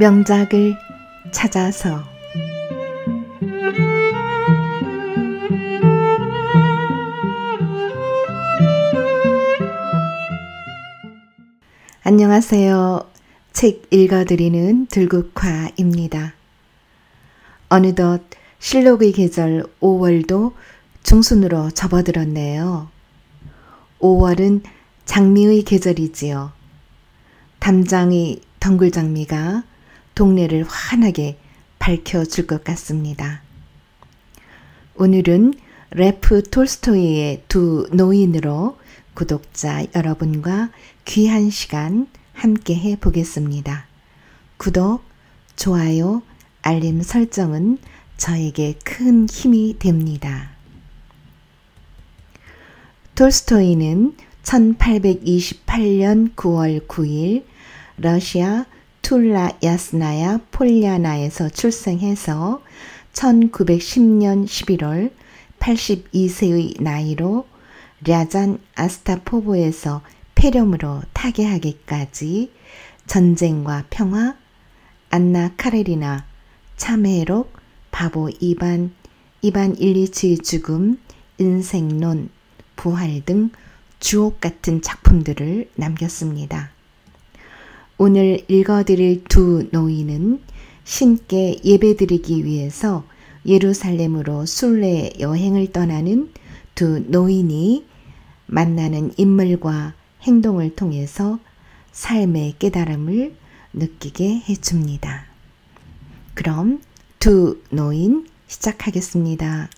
명작을 찾아서 안녕하세요. 책 읽어드리는 들국화입니다. 어느덧 실록의 계절 5월도 중순으로 접어들었네요. 5월은 장미의 계절이지요. 담장의 덩굴장미가 동네를 환하게 밝혀줄 것 같습니다. 오늘은 레프 톨스토이의 두 노인으로 구독자 여러분과 귀한 시간 함께 해보겠습니다. 구독, 좋아요, 알림 설정은 저에게 큰 힘이 됩니다. 톨스토이는 1828년 9월 9일 러시아 툴라 야스나야 폴리아나에서 출생해서 1910년 11월 82세의 나이로 랴잔 아스타포보에서 폐렴으로 타계하기까지 전쟁과 평화, 안나 카레리나, 참회록, 바보 이반 일리치의 죽음, 인생론, 부활 등 주옥 같은 작품들을 남겼습니다. 오늘 읽어드릴 두 노인은 신께 예배드리기 위해서 예루살렘으로 순례 여행을 떠나는 두 노인이 만나는 인물과 행동을 통해서 삶의 깨달음을 느끼게 해줍니다. 그럼 두 노인 시작하겠습니다.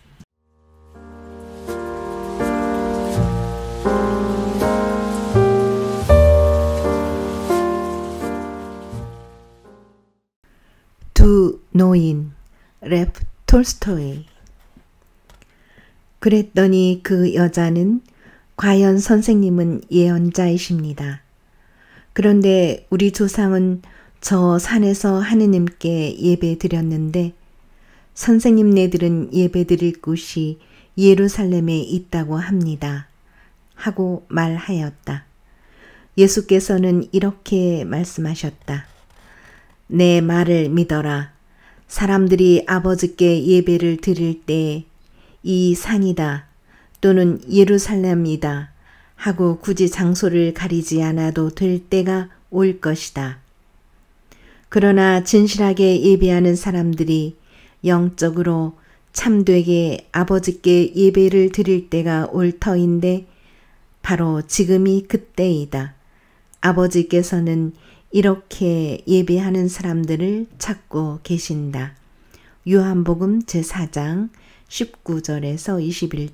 두 노인, 레프 톨스토이. 그랬더니 그 여자는 과연 선생님은 예언자이십니다. 그런데 우리 조상은 저 산에서 하느님께 예배 드렸는데 선생님네들은 예배 드릴 곳이 예루살렘에 있다고 합니다. 하고 말하였다. 예수께서는 이렇게 말씀하셨다. 내 말을 믿어라. 사람들이 아버지께 예배를 드릴 때 이 산이다 또는 예루살렘이다 하고 굳이 장소를 가리지 않아도 될 때가 올 것이다. 그러나 진실하게 예배하는 사람들이 영적으로 참되게 아버지께 예배를 드릴 때가 올 터인데 바로 지금이 그때이다. 아버지께서는 이렇게 예배하는 사람들을 찾고 계신다. 요한복음 제4장 19절에서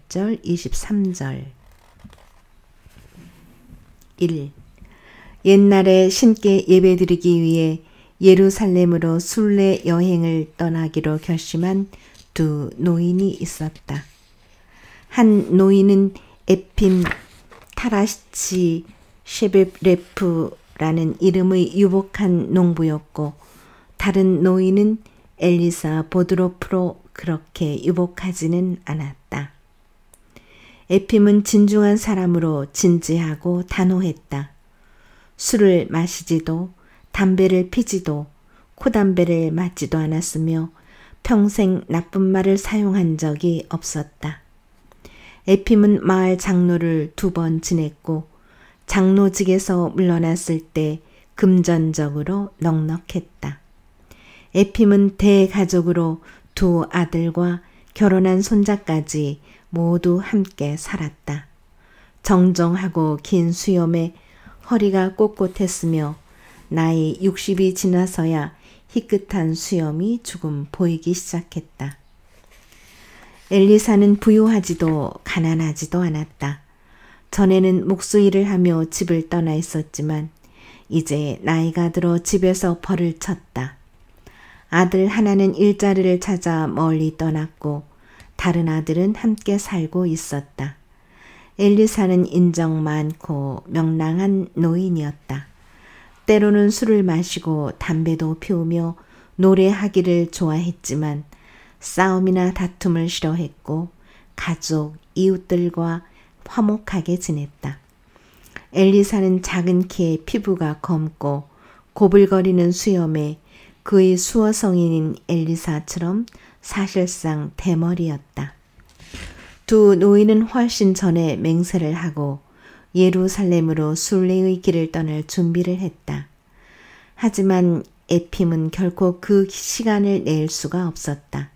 21절, 23절. 1. 옛날에 신께 예배드리기 위해 예루살렘으로 순례 여행을 떠나기로 결심한 두 노인이 있었다. 한 노인은 에핌 타라시치 셰베레프라는 이름의 유복한 농부였고 다른 노인은 엘리사 보드로프로 그렇게 유복하지는 않았다. 에핌은 진중한 사람으로 진지하고 단호했다. 술을 마시지도 담배를 피지도 코담배를 맞지도 않았으며 평생 나쁜 말을 사용한 적이 없었다. 에핌은 마을 장로를 2번 지냈고 장로직에서 물러났을 때 금전적으로 넉넉했다. 에핌은 대가족으로 2 아들과 결혼한 손자까지 모두 함께 살았다. 정정하고 긴 수염에 허리가 꼿꼿했으며 나이 60이 지나서야 희끗한 수염이 조금 보이기 시작했다. 엘리사는 부유하지도 가난하지도 않았다. 전에는 목수일을 하며 집을 떠나 있었지만 이제 나이가 들어 집에서 벌을 쳤다. 아들 하나는 일자리를 찾아 멀리 떠났고 다른 아들은 함께 살고 있었다. 엘리사는 인정 많고 명랑한 노인이었다. 때로는 술을 마시고 담배도 피우며 노래하기를 좋아했지만 싸움이나 다툼을 싫어했고 가족, 이웃들과 화목하게 지냈다. 엘리사는 작은 키에 피부가 검고 고불거리는 수염에 그의 수어 성인인 엘리사처럼 사실상 대머리였다. 두 노인은 훨씬 전에 맹세를 하고 예루살렘으로 순례의 길을 떠날 준비를 했다. 하지만 에핌은 결코 그 시간을 낼 수가 없었다.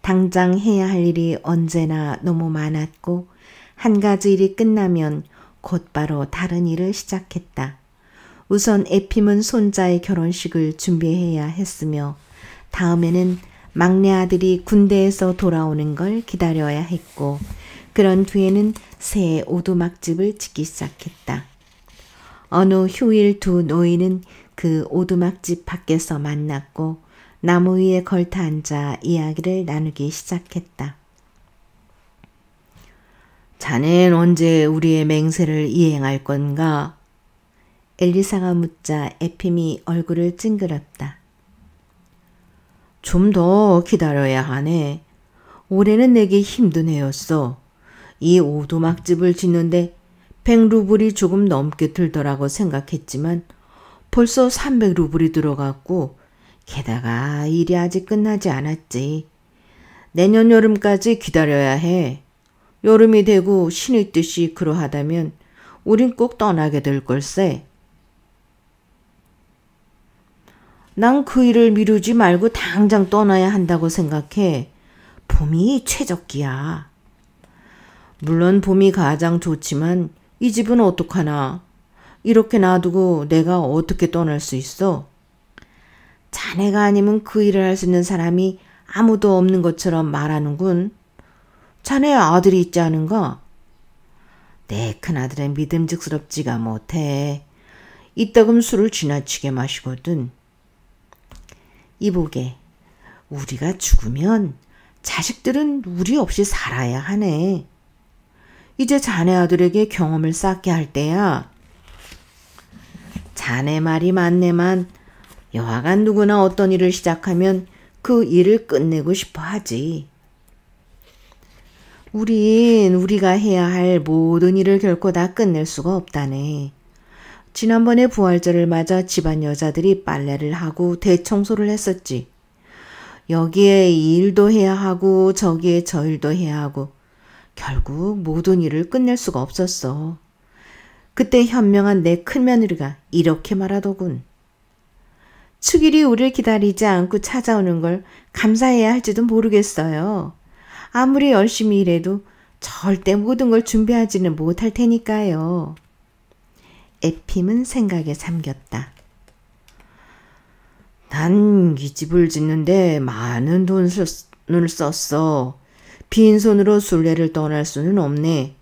당장 해야 할 일이 언제나 너무 많았고 한 가지 일이 끝나면 곧바로 다른 일을 시작했다. 우선 에핌은 손자의 결혼식을 준비해야 했으며 다음에는 막내 아들이 군대에서 돌아오는 걸 기다려야 했고 그런 뒤에는 새 오두막집을 짓기 시작했다. 어느 휴일 두 노인은 그 오두막집 밖에서 만났고 나무 위에 걸터 앉아 이야기를 나누기 시작했다. 자넨 언제 우리의 맹세를 이행할 건가? 엘리사가 묻자 에핌이 얼굴을 찡그렸다. 좀 더 기다려야 하네. 올해는 내게 힘든 해였어. 이 오두막집을 짓는데 100루블이 조금 넘게 들더라고 생각했지만 벌써 300루블이 들어갔고 게다가 일이 아직 끝나지 않았지. 내년 여름까지 기다려야 해. 여름이 되고 신의 뜻이 그러하다면 우린 꼭 떠나게 될 걸세. 난 그 일을 미루지 말고 당장 떠나야 한다고 생각해. 봄이 최적기야. 물론 봄이 가장 좋지만 이 집은 어떡하나. 이렇게 놔두고 내가 어떻게 떠날 수 있어? 자네가 아니면 그 일을 할 수 있는 사람이 아무도 없는 것처럼 말하는군. 자네 아들이 있지 않은가? 내 큰아들은 믿음직스럽지가 못해. 이따금 술을 지나치게 마시거든. 이보게, 우리가 죽으면 자식들은 우리 없이 살아야 하네. 이제 자네 아들에게 경험을 쌓게 할 때야. 자네 말이 맞네만 여하간 누구나 어떤 일을 시작하면 그 일을 끝내고 싶어 하지. 우린 우리가 해야 할 모든 일을 결코 다 끝낼 수가 없다네. 지난번에 부활절을 맞아 집안 여자들이 빨래를 하고 대청소를 했었지. 여기에 이 일도 해야 하고 저기에 저 일도 해야 하고 결국 모든 일을 끝낼 수가 없었어. 그때 현명한 내 큰며느리가 이렇게 말하더군. 축일이 우리를 기다리지 않고 찾아오는 걸 감사해야 할지도 모르겠어요. 아무리 열심히 일해도 절대 모든 걸 준비하지는 못할 테니까요. 에핌은 생각에 잠겼다. 난 이 집을 짓는데 많은 돈을 썼어. 빈손으로 순례를 떠날 수는 없네.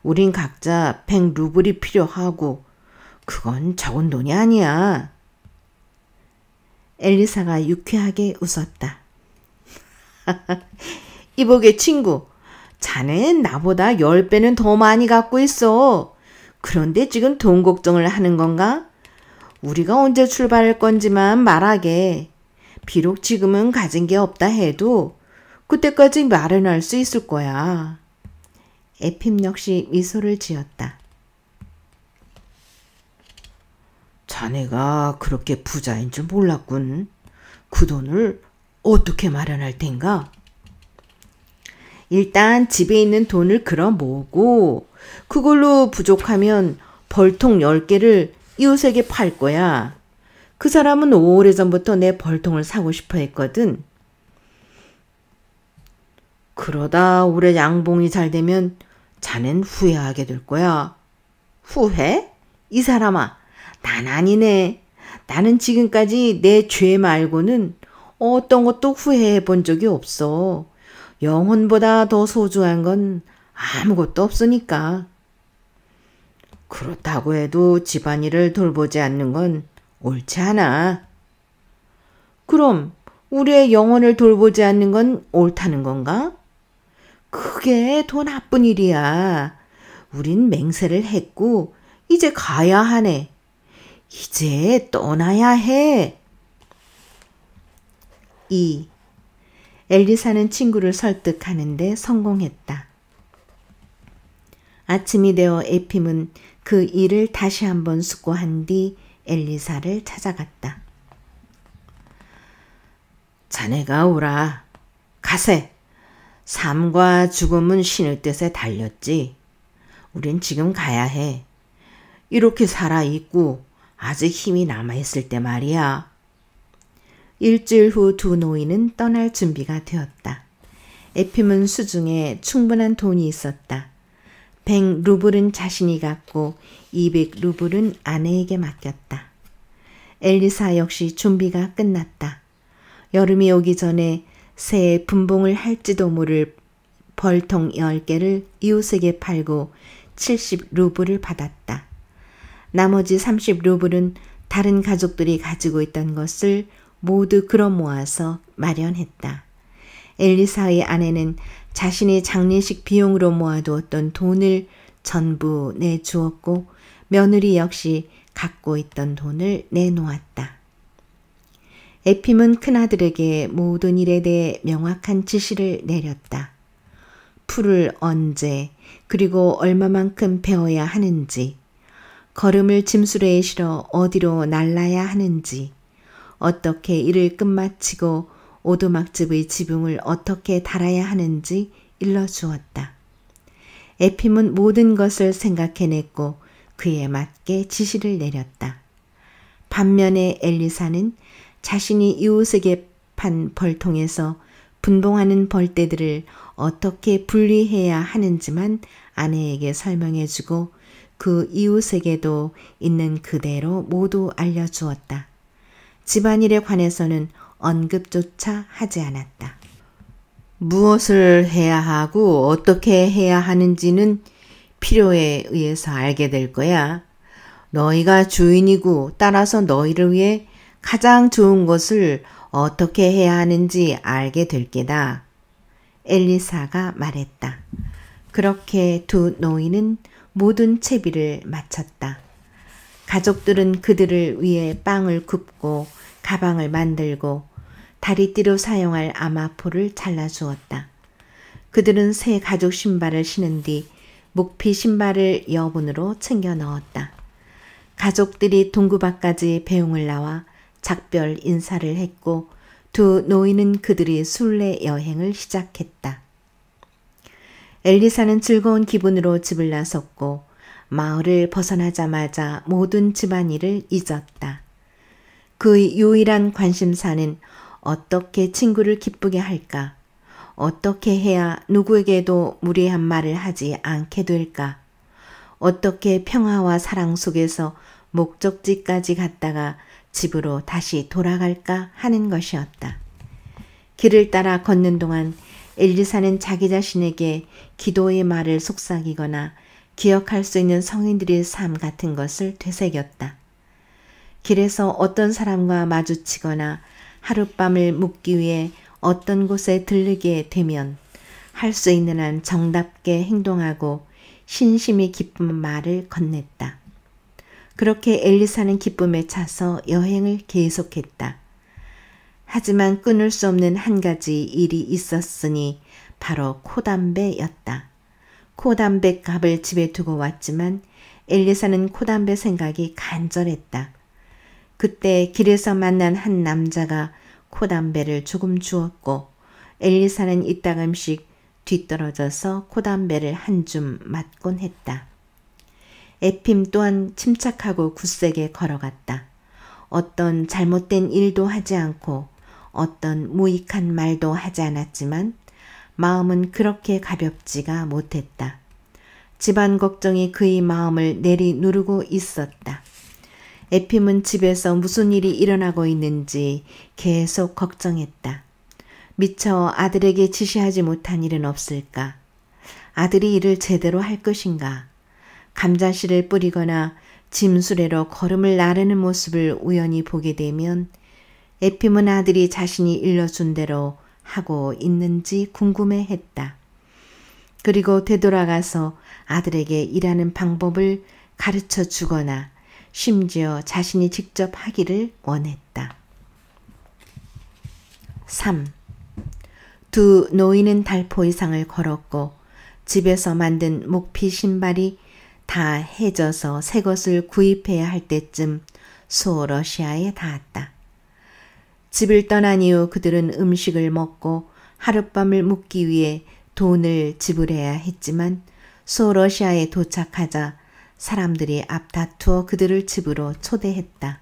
우린 각자 100루블이 필요하고 그건 적은 돈이 아니야. 엘리사가 유쾌하게 웃었다. 이보게 친구, 자넨 나보다 10배는 더 많이 갖고 있어. 그런데 지금 돈 걱정을 하는 건가? 우리가 언제 출발할 건지만 말하게. 비록 지금은 가진 게 없다 해도 그때까지 마련할 수 있을 거야. 에핌 역시 미소를 지었다. 자네가 그렇게 부자인 줄 몰랐군. 그 돈을 어떻게 마련할 텐가? 일단 집에 있는 돈을 끌어 모으고 그걸로 부족하면 벌통 10개를 이웃에게 팔 거야. 그 사람은 오래전부터 내 벌통을 사고 싶어 했거든. 그러다 올해 양봉이 잘 되면 자넨 후회하게 될 거야. 후회? 이 사람아, 난 아니네. 나는 지금까지 내 죄 말고는 어떤 것도 후회해 본 적이 없어. 영혼보다 더 소중한 건 아무것도 없으니까. 그렇다고 해도 집안일을 돌보지 않는 건 옳지 않아. 그럼 우리의 영혼을 돌보지 않는 건 옳다는 건가? 그게 더 나쁜 일이야. 우린 맹세를 했고 이제 가야 하네. 이제 떠나야 해. 2. 엘리사는 친구를 설득하는데 성공했다. 아침이 되어 에핌은 그 일을 다시 한번 숙고한 뒤 엘리사를 찾아갔다. 자네가 오라. 가세. 삶과 죽음은 신의 뜻에 달렸지. 우린 지금 가야 해. 이렇게 살아있고 아직 힘이 남아있을 때 말이야. 일주일 후 두 노인은 떠날 준비가 되었다. 에핌은 수중에 충분한 돈이 있었다. 100루블은 자신이 갖고 200루블은 아내에게 맡겼다. 엘리사 역시 준비가 끝났다. 여름이 오기 전에 새해 분봉을 할지도 모를 벌통 10개를 이웃에게 팔고 70루블을 받았다. 나머지 30루블은 다른 가족들이 가지고 있던 것을 모두 끌어 모아서 마련했다. 엘리사의 아내는 자신이 장례식 비용으로 모아두었던 돈을 전부 내주었고 며느리 역시 갖고 있던 돈을 내놓았다. 에핌은 큰아들에게 모든 일에 대해 명확한 지시를 내렸다. 풀을 언제 그리고 얼마만큼 베어야 하는지, 걸음을 짐수레에 실어 어디로 날라야 하는지, 어떻게 일을 끝마치고 오두막집의 지붕을 어떻게 달아야 하는지 일러주었다. 에핌은 모든 것을 생각해냈고 그에 맞게 지시를 내렸다. 반면에 엘리사는 자신이 이웃에게 판 벌통에서 분봉하는 벌떼들을 어떻게 분리해야 하는지만 아내에게 설명해주고 그 이웃에게도 있는 그대로 모두 알려주었다. 집안일에 관해서는 언급조차 하지 않았다. 무엇을 해야 하고 어떻게 해야 하는지는 필요에 의해서 알게 될 거야. 너희가 주인이고 따라서 너희를 위해 가장 좋은 것을 어떻게 해야 하는지 알게 될 게다. 엘리사가 말했다. 그렇게 두 노인은 모든 채비를 마쳤다. 가족들은 그들을 위해 빵을 굽고 가방을 만들고 다리띠로 사용할 아마포를 잘라주었다. 그들은 새 가죽 신발을 신은 뒤 목피 신발을 여분으로 챙겨 넣었다. 가족들이 동구밭까지 배웅을 나와 작별 인사를 했고 두 노인은 그들이 순례 여행을 시작했다. 엘리사는 즐거운 기분으로 집을 나섰고 마을을 벗어나자마자 모든 집안일을 잊었다. 그의 유일한 관심사는 어떻게 친구를 기쁘게 할까? 어떻게 해야 누구에게도 무례한 말을 하지 않게 될까? 어떻게 평화와 사랑 속에서 목적지까지 갔다가 집으로 다시 돌아갈까 하는 것이었다. 길을 따라 걷는 동안 엘리사는 자기 자신에게 기도의 말을 속삭이거나 기억할 수 있는 성인들의 삶 같은 것을 되새겼다. 길에서 어떤 사람과 마주치거나 하룻밤을 묵기 위해 어떤 곳에 들르게 되면 할 수 있는 한 정답게 행동하고 신심이 기쁜 말을 건넸다. 그렇게 엘리사는 기쁨에 차서 여행을 계속했다. 하지만 끊을 수 없는 한 가지 일이 있었으니 바로 코담배였다. 코담배 값을 집에 두고 왔지만 엘리사는 코담배 생각이 간절했다. 그때 길에서 만난 한 남자가 코담배를 조금 주었고 엘리사는 이따금씩 뒤떨어져서 코담배를 한 줌 맞곤 했다. 에핌 또한 침착하고 굳세게 걸어갔다. 어떤 잘못된 일도 하지 않고 어떤 무익한 말도 하지 않았지만 마음은 그렇게 가볍지가 못했다. 집안 걱정이 그의 마음을 내리누르고 있었다. 에핌은 집에서 무슨 일이 일어나고 있는지 계속 걱정했다. 미처 아들에게 지시하지 못한 일은 없을까? 아들이 일을 제대로 할 것인가? 감자씨를 뿌리거나 짐수레로 걸음을 나르는 모습을 우연히 보게 되면 에핌은 아들이 자신이 일러준 대로 하고 있는지 궁금해했다. 그리고 되돌아가서 아들에게 일하는 방법을 가르쳐 주거나 심지어 자신이 직접 하기를 원했다. 3. 두 노인은 달포 이상을 걸었고 집에서 만든 목피 신발이 다 해져서 새 것을 구입해야 할 때쯤 소러시아에 닿았다. 집을 떠난 이후 그들은 음식을 먹고 하룻밤을 묵기 위해 돈을 지불해야 했지만 소러시아에 도착하자 사람들이 앞다투어 그들을 집으로 초대했다.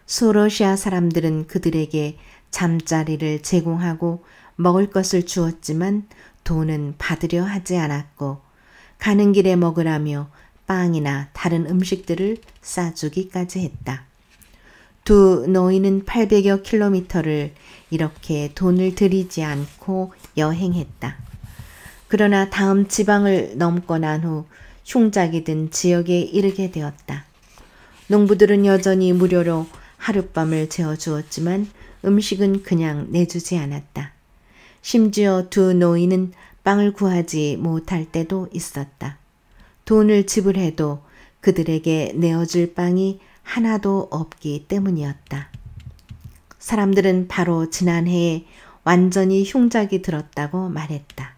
소러시아 사람들은 그들에게 잠자리를 제공하고 먹을 것을 주었지만 돈은 받으려 하지 않았고 가는 길에 먹으라며 빵이나 다른 음식들을 싸주기까지 했다. 두 노인은 800여 킬로미터를 이렇게 돈을 들이지 않고 여행했다. 그러나 다음 지방을 넘고 난 후 흉작이 든 지역에 이르게 되었다. 농부들은 여전히 무료로 하룻밤을 재워주었지만 음식은 그냥 내주지 않았다. 심지어 두 노인은 빵을 구하지 못할 때도 있었다. 돈을 지불해도 그들에게 내어줄 빵이 하나도 없기 때문이었다. 사람들은 바로 지난해에 완전히 흉작이 들었다고 말했다.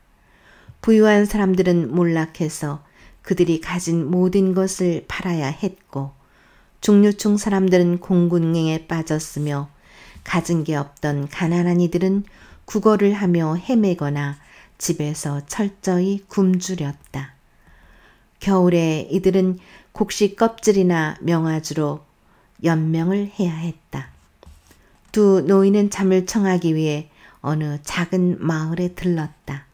부유한 사람들은 몰락해서 그들이 가진 모든 것을 팔아야 했고 중류층 사람들은 공군행에 빠졌으며 가진 게 없던 가난한 이들은 구걸을 하며 헤매거나 집에서 철저히 굶주렸다. 겨울에 이들은 곡식 껍질이나 명아주로 연명을 해야 했다. 두 노인은 잠을 청하기 위해 어느 작은 마을에 들렀다.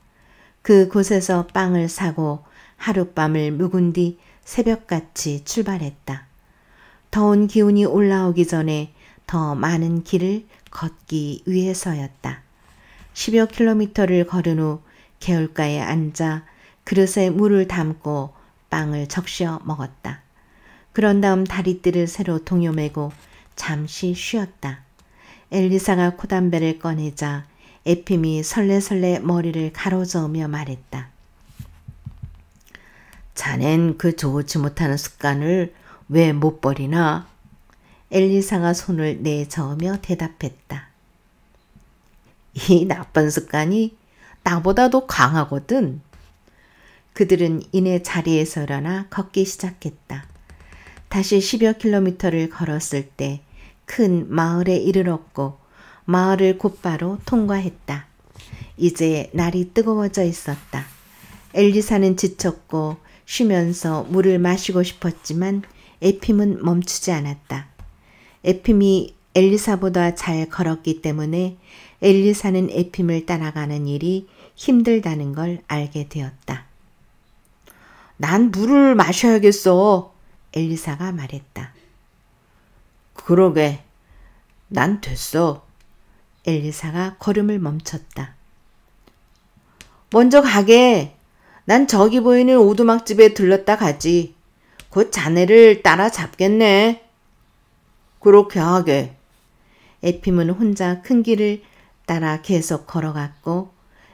그곳에서 빵을 사고 하룻밤을 묵은 뒤 새벽같이 출발했다. 더운 기운이 올라오기 전에 더 많은 길을 걷기 위해서였다. 10여 킬로미터를 걸은 후 개울가에 앉아 그릇에 물을 담고 빵을 적셔 먹었다. 그런 다음 다리띠를 새로 동여매고 잠시 쉬었다. 엘리사가 콧담배를 꺼내자 에핌이 설레설레 머리를 가로저으며 말했다. 자넨 그 좋지 못하는 습관을 왜 못 버리나? 엘리사가 손을 내저으며 대답했다. 이 나쁜 습관이 나보다도 강하거든. 그들은 이내 자리에서 일어나 걷기 시작했다. 다시 10여 킬로미터를 걸었을 때 큰 마을에 이르렀고 마을을 곧바로 통과했다. 이제 날이 뜨거워져 있었다. 엘리사는 지쳤고 쉬면서 물을 마시고 싶었지만 에핌은 멈추지 않았다. 에핌이 엘리사보다 잘 걸었기 때문에 엘리사는 에핌을 따라가는 일이 힘들다는 걸 알게 되었다. 난 물을 마셔야겠어. 엘리사가 말했다. 그러게, 난 됐어. 엘리사가 걸음을 멈췄다. 먼저 가게. 난 저기 보이는 오두막집에 들렀다 가지. 곧 자네를 따라잡겠네. 그렇게 하게. 에핌은 혼자 큰 길을 따라 계속 걸어갔고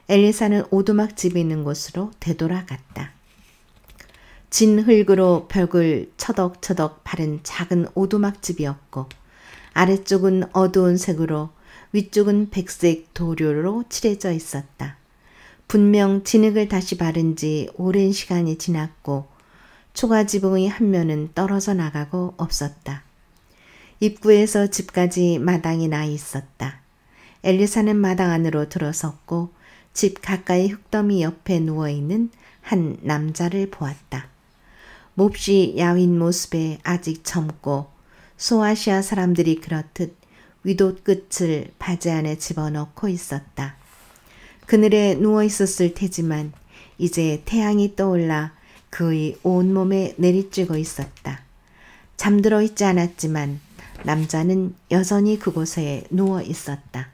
엘리사는 오두막집이 있는 곳으로 되돌아갔다. 진 흙으로 벽을 처덕처덕 바른 작은 오두막집이었고 아래쪽은 어두운 색으로 위쪽은 백색 도료로 칠해져 있었다. 분명 진흙을 다시 바른 지 오랜 시간이 지났고 초가지붕의 한 면은 떨어져 나가고 없었다. 입구에서 집까지 마당이 나 있었다. 엘리사는 마당 안으로 들어섰고 집 가까이 흙더미 옆에 누워있는 한 남자를 보았다. 몹시 야윈 모습에 아직 젊고 소아시아 사람들이 그렇듯 윗옷 끝을 바지 안에 집어넣고 있었다. 그늘에 누워 있었을 테지만 이제 태양이 떠올라 그의 온몸에 내리쬐고 있었다. 잠들어 있지 않았지만 남자는 여전히 그곳에 누워 있었다.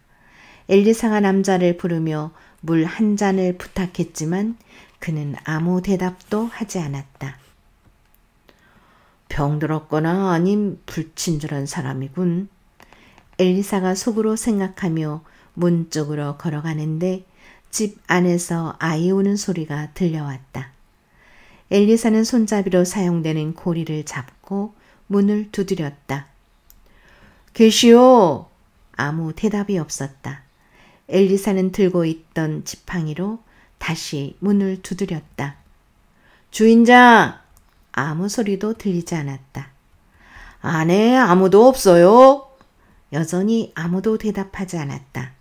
엘리사가 남자를 부르며 물 한 잔을 부탁했지만 그는 아무 대답도 하지 않았다. 병들었거나 아님 불친절한 사람이군. 엘리사가 속으로 생각하며 문 쪽으로 걸어가는데 집 안에서 아이 우는 소리가 들려왔다. 엘리사는 손잡이로 사용되는 고리를 잡고 문을 두드렸다. 계시오. 아무 대답이 없었다. 엘리사는 들고 있던 지팡이로 다시 문을 두드렸다. 주인장! 아무 소리도 들리지 않았다. 안에 아무도 없어요. 여전히 아무도 대답하지 않았다.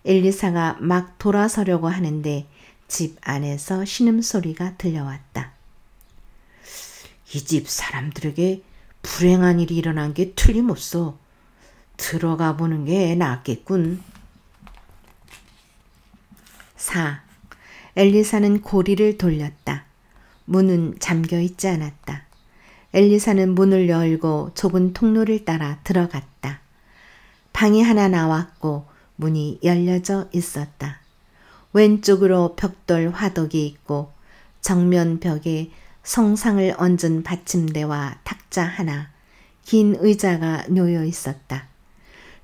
엘리사가 막 돌아서려고 하는데 집 안에서 신음소리가 들려왔다. 이 집 사람들에게 불행한 일이 일어난 게 틀림없어. 들어가 보는 게 낫겠군. 4. 엘리사는 고리를 돌렸다. 문은 잠겨있지 않았다. 엘리사는 문을 열고 좁은 통로를 따라 들어갔다. 방이 하나 나왔고 문이 열려져 있었다. 왼쪽으로 벽돌 화덕이 있고 정면 벽에 성상을 얹은 받침대와 탁자 하나, 긴 의자가 놓여 있었다.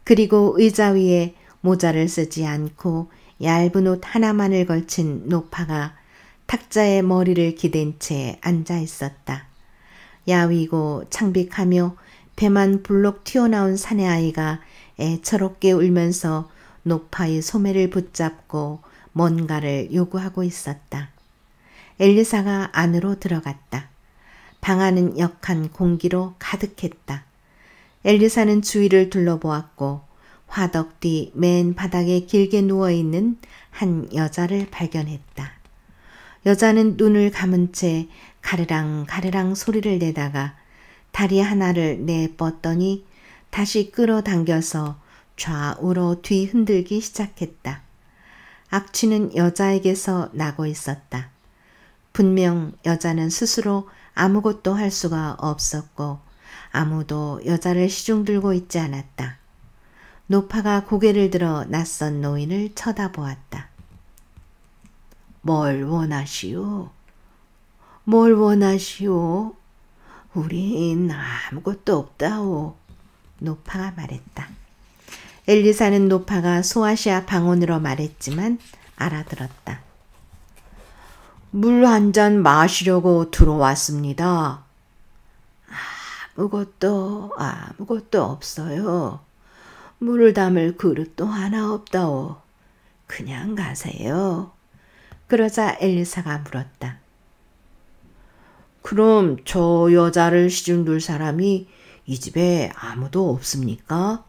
그리고 의자 위에 모자를 쓰지 않고 얇은 옷 하나만을 걸친 노파가 탁자에 머리를 기댄 채 앉아 있었다. 야위고 창백하며 배만 불록 튀어나온 사내아이가 애처롭게 울면서 노파의 소매를 붙잡고 뭔가를 요구하고 있었다. 엘리사가 안으로 들어갔다. 방 안은 역한 공기로 가득했다. 엘리사는 주위를 둘러보았고 화덕 뒤 맨 바닥에 길게 누워있는 한 여자를 발견했다. 여자는 눈을 감은 채 가르랑 가르랑 소리를 내다가 다리 하나를 내뻗더니 다시 끌어당겨서 좌우로 뒤 흔들기 시작했다. 악취는 여자에게서 나고 있었다. 분명 여자는 스스로 아무것도 할 수가 없었고 아무도 여자를 시중들고 있지 않았다. 노파가 고개를 들어 낯선 노인을 쳐다보았다. 뭘 원하시오? 뭘 원하시오? 우린 아무것도 없다오. 노파가 말했다. 엘리사는 노파가 소아시아 방언으로 말했지만 알아들었다. 물 한 잔 마시려고 들어왔습니다. 아무것도 없어요. 물을 담을 그릇도 하나 없다오. 그냥 가세요. 그러자 엘리사가 물었다. 그럼 저 여자를 시중둘 사람이 이 집에 아무도 없습니까?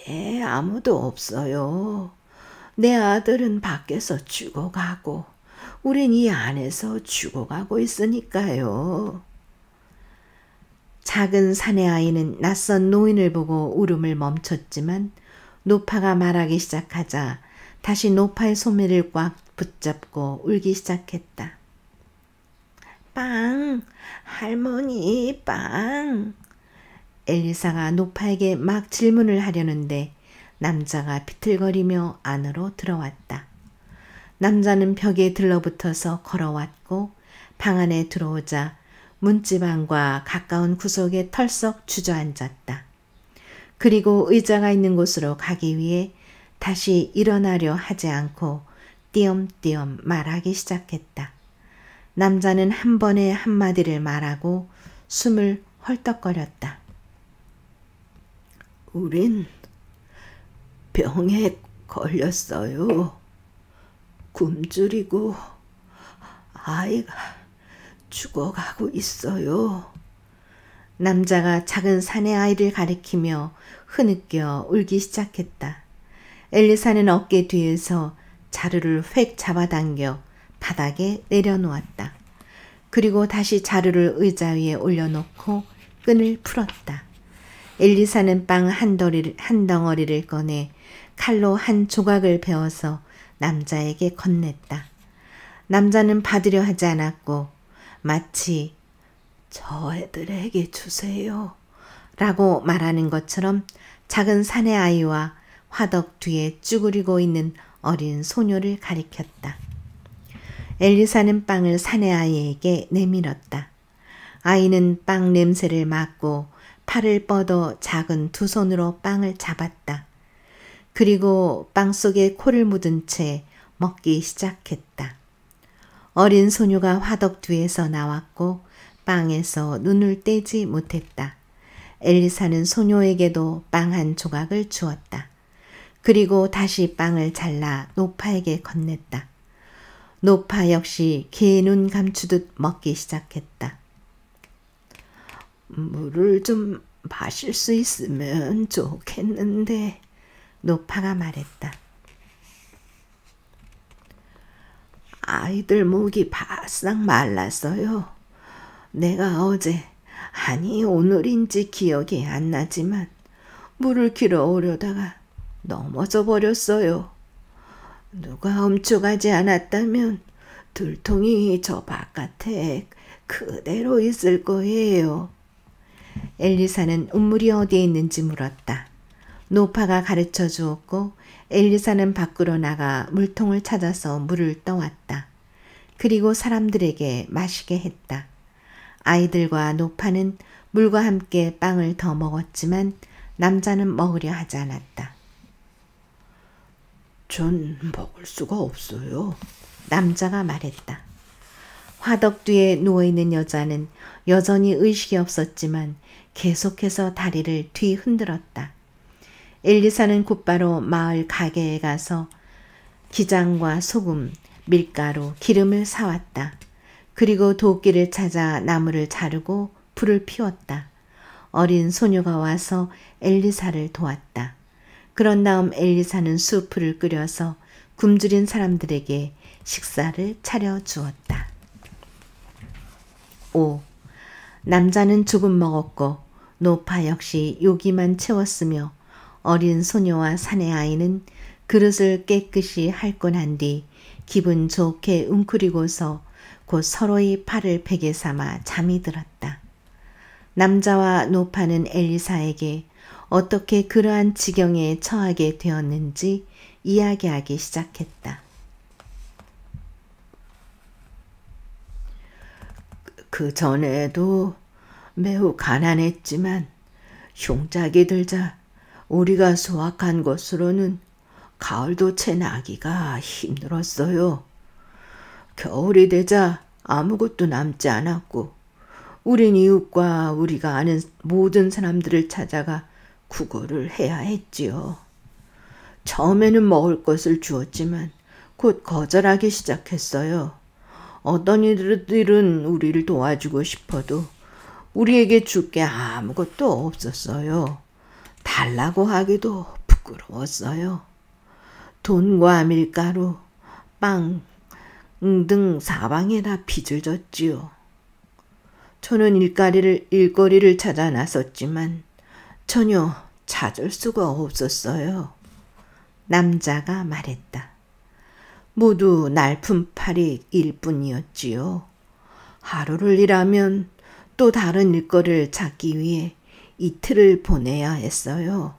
네, 아무도 없어요. 내 아들은 밖에서 죽어가고 우린 이 안에서 죽어가고 있으니까요. 작은 사내아이는 낯선 노인을 보고 울음을 멈췄지만 노파가 말하기 시작하자 다시 노파의 소매를 꽉 붙잡고 울기 시작했다. 빵! 할머니, 빵! 엘리사가 노파에게 막 질문을 하려는데 남자가 비틀거리며 안으로 들어왔다. 남자는 벽에 들러붙어서 걸어왔고 방 안에 들어오자 문집 안과 가까운 구석에 털썩 주저앉았다. 그리고 의자가 있는 곳으로 가기 위해 다시 일어나려 하지 않고 띄엄띄엄 말하기 시작했다. 남자는 한 번에 한마디를 말하고 숨을 헐떡거렸다. 우린 병에 걸렸어요. 굶주리고 아이가 죽어가고 있어요. 남자가 작은 사내아이를 가리키며 흐느껴 울기 시작했다. 엘리사는 어깨 뒤에서 자루를 획 잡아당겨 바닥에 내려놓았다. 그리고 다시 자루를 의자 위에 올려놓고 끈을 풀었다. 엘리사는 빵 한 덩어리를 꺼내 칼로 한 조각을 베어서 남자에게 건넸다. 남자는 받으려 하지 않았고 마치 저 애들에게 주세요 라고 말하는 것처럼 작은 사내아이와 화덕 뒤에 쭈그리고 있는 어린 소녀를 가리켰다. 엘리사는 빵을 사내아이에게 내밀었다. 아이는 빵 냄새를 맡고 팔을 뻗어 작은 두 손으로 빵을 잡았다. 그리고 빵 속에 코를 묻은 채 먹기 시작했다. 어린 소녀가 화덕 뒤에서 나왔고 빵에서 눈을 떼지 못했다. 엘리사는 소녀에게도 빵 한 조각을 주었다. 그리고 다시 빵을 잘라 노파에게 건넸다. 노파 역시 개 눈 감추듯 먹기 시작했다. 물을 좀 마실 수 있으면 좋겠는데, 노파가 말했다. 아이들 목이 바싹 말랐어요. 내가 어제, 아니 오늘인지 기억이 안 나지만 물을 길어 오려다가 넘어져 버렸어요. 누가 훔쳐가지 않았다면 들통이 저 바깥에 그대로 있을 거예요. 엘리사는 우물이 어디에 있는지 물었다. 노파가 가르쳐 주었고 엘리사는 밖으로 나가 물통을 찾아서 물을 떠왔다. 그리고 사람들에게 마시게 했다. 아이들과 노파는 물과 함께 빵을 더 먹었지만 남자는 먹으려 하지 않았다. 전 먹을 수가 없어요. 남자가 말했다. 화덕 뒤에 누워있는 여자는 여전히 의식이 없었지만 계속해서 다리를 뒤 흔들었다. 엘리사는 곧바로 마을 가게에 가서 기장과 소금, 밀가루, 기름을 사왔다. 그리고 도끼를 찾아 나무를 자르고 불을 피웠다. 어린 소녀가 와서 엘리사를 도왔다. 그런 다음 엘리사는 수프를 끓여서 굶주린 사람들에게 식사를 차려주었다. 5. 남자는 조금 먹었고 노파 역시 요기만 채웠으며 어린 소녀와 사내 아이는 그릇을 깨끗이 핥고 난 뒤 기분 좋게 웅크리고서 곧 서로의 팔을 베개 삼아 잠이 들었다. 남자와 노파는 엘리사에게 어떻게 그러한 지경에 처하게 되었는지 이야기하기 시작했다. 그 전에도 매우 가난했지만 흉작이 들자 우리가 수확한 것으로는 가을도 채 나기가 힘들었어요. 겨울이 되자 아무것도 남지 않았고 우린 이웃과 우리가 아는 모든 사람들을 찾아가 구걸을 해야 했지요. 처음에는 먹을 것을 주었지만 곧 거절하기 시작했어요. 어떤 이들은 우리를 도와주고 싶어도 우리에게 줄 게 아무것도 없었어요. 달라고 하기도 부끄러웠어요. 돈과 밀가루, 빵 등 사방에다 빚을 졌지요. 저는 일거리를 찾아 나섰지만 전혀 찾을 수가 없었어요. 남자가 말했다. 모두 날품팔이 일뿐이었지요. 하루를 일하면 또 다른 일거리를 찾기 위해 이틀을 보내야 했어요.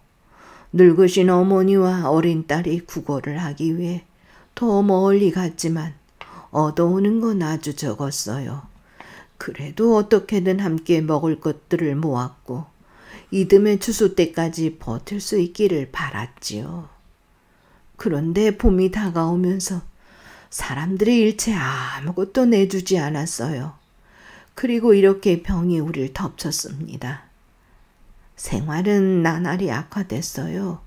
늙으신 어머니와 어린 딸이 구걸을 하기 위해 더 멀리 갔지만 얻어오는 건 아주 적었어요. 그래도 어떻게든 함께 먹을 것들을 모았고 이듬해 추수 때까지 버틸 수 있기를 바랐지요. 그런데 봄이 다가오면서 사람들이 일체 아무것도 내주지 않았어요. 그리고 이렇게 병이 우리를 덮쳤습니다. 생활은 나날이 악화됐어요.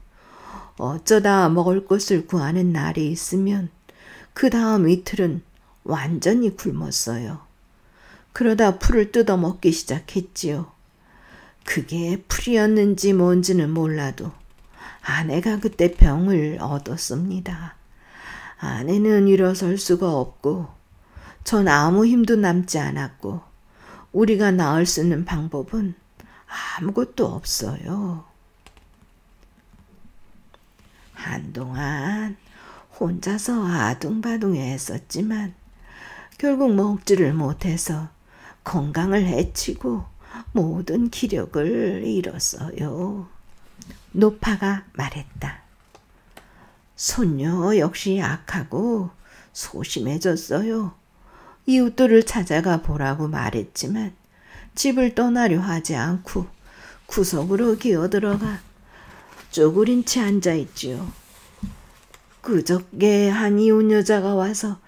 어쩌다 먹을 것을 구하는 날이 있으면 그 다음 이틀은 완전히 굶었어요. 그러다 풀을 뜯어먹기 시작했지요. 그게 풀이었는지 뭔지는 몰라도 아내가 그때 병을 얻었습니다. 아내는 일어설 수가 없고 전 아무 힘도 남지 않았고 우리가 나을 수 있는 방법은 아무것도 없어요. 한동안 혼자서 아둥바둥했었지만 결국 먹지를 못해서 건강을 해치고 모든 기력을 잃었어요. 노파가 말했다. 손녀 역시 약하고 소심해졌어요. 이웃들을 찾아가 보라고 말했지만 집을 떠나려 하지 않고 구석으로 기어들어가 쪼그린 채 앉아있지요. 그저께 한 이웃 여자가 와서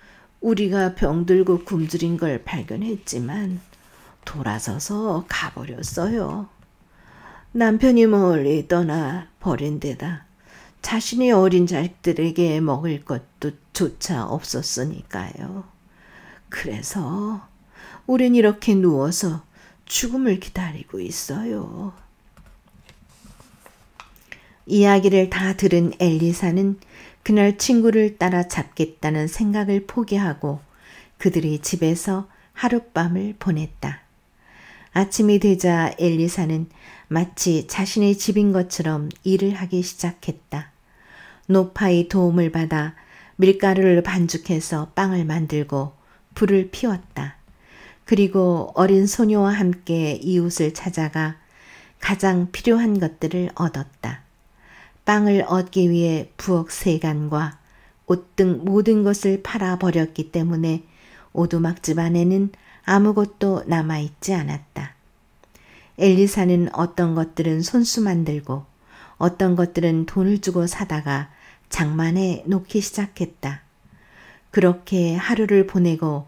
우리가 병들고 굶주린 걸 발견했지만 돌아서서 가버렸어요. 남편이 멀리 떠나 버린 데다 자신이 어린 자식들에게 먹을 것도 조차 없었으니까요. 그래서 우린 이렇게 누워서 죽음을 기다리고 있어요. 이야기를 다 들은 엘리사는 그날 친구를 따라잡겠다는 생각을 포기하고 그들이 집에서 하룻밤을 보냈다. 아침이 되자 엘리사는 마치 자신의 집인 것처럼 일을 하기 시작했다. 노파의 도움을 받아 밀가루를 반죽해서 빵을 만들고 불을 피웠다. 그리고 어린 소녀와 함께 이웃을 찾아가 가장 필요한 것들을 얻었다. 빵을 얻기 위해 부엌 세간과 옷 등 모든 것을 팔아버렸기 때문에 오두막집 안에는 아무것도 남아있지 않았다. 엘리사는 어떤 것들은 손수 만들고 어떤 것들은 돈을 주고 사다가 장만해 놓기 시작했다. 그렇게 하루를 보내고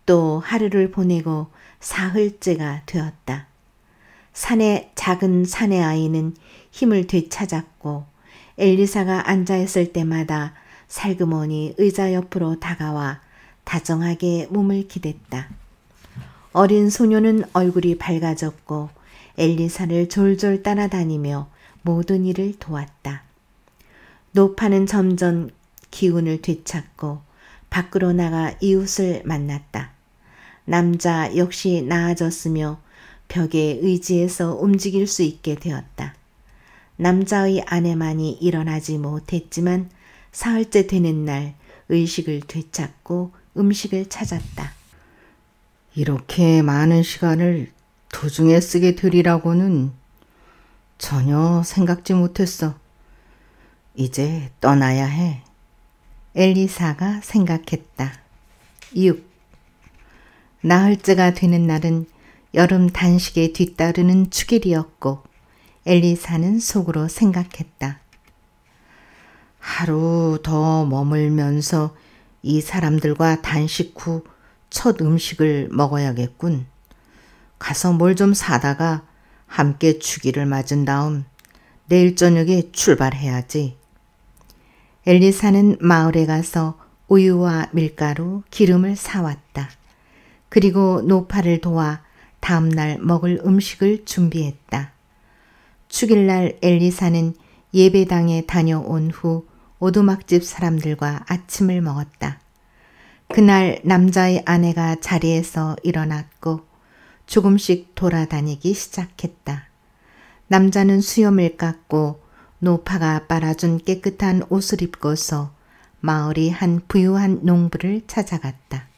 또 하루를 보내고 사흘째가 되었다. 작은 사내 아이는 힘을 되찾았고 엘리사가 앉아있을 때마다 살그머니 의자 옆으로 다가와 다정하게 몸을 기댔다. 어린 소녀는 얼굴이 밝아졌고 엘리사를 졸졸 따라다니며 모든 일을 도왔다. 노파는 점점 기운을 되찾고 밖으로 나가 이웃을 만났다. 남자 역시 나아졌으며 벽에 의지해서 움직일 수 있게 되었다. 남자의 아내만이 일어나지 못했지만 사흘째 되는 날 의식을 되찾고 음식을 찾았다. 이렇게 많은 시간을 도중에 쓰게 되리라고는 전혀 생각지 못했어. 이제 떠나야 해. 엘리사가 생각했다. 6. 나흘째가 되는 날은 여름 단식에 뒤따르는 축일이었고 엘리사는 속으로 생각했다. 하루 더 머물면서 이 사람들과 단식 후 첫 음식을 먹어야겠군. 가서 뭘 좀 사다가 함께 축일을 맞은 다음 내일 저녁에 출발해야지. 엘리사는 마을에 가서 우유와 밀가루, 기름을 사왔다. 그리고 노파를 도와 다음날 먹을 음식을 준비했다. 축일날 엘리사는 예배당에 다녀온 후 오두막집 사람들과 아침을 먹었다. 그날 남자의 아내가 자리에서 일어났고 조금씩 돌아다니기 시작했다. 남자는 수염을 깎고 노파가 빨아준 깨끗한 옷을 입고서 마을의 한 부유한 농부를 찾아갔다.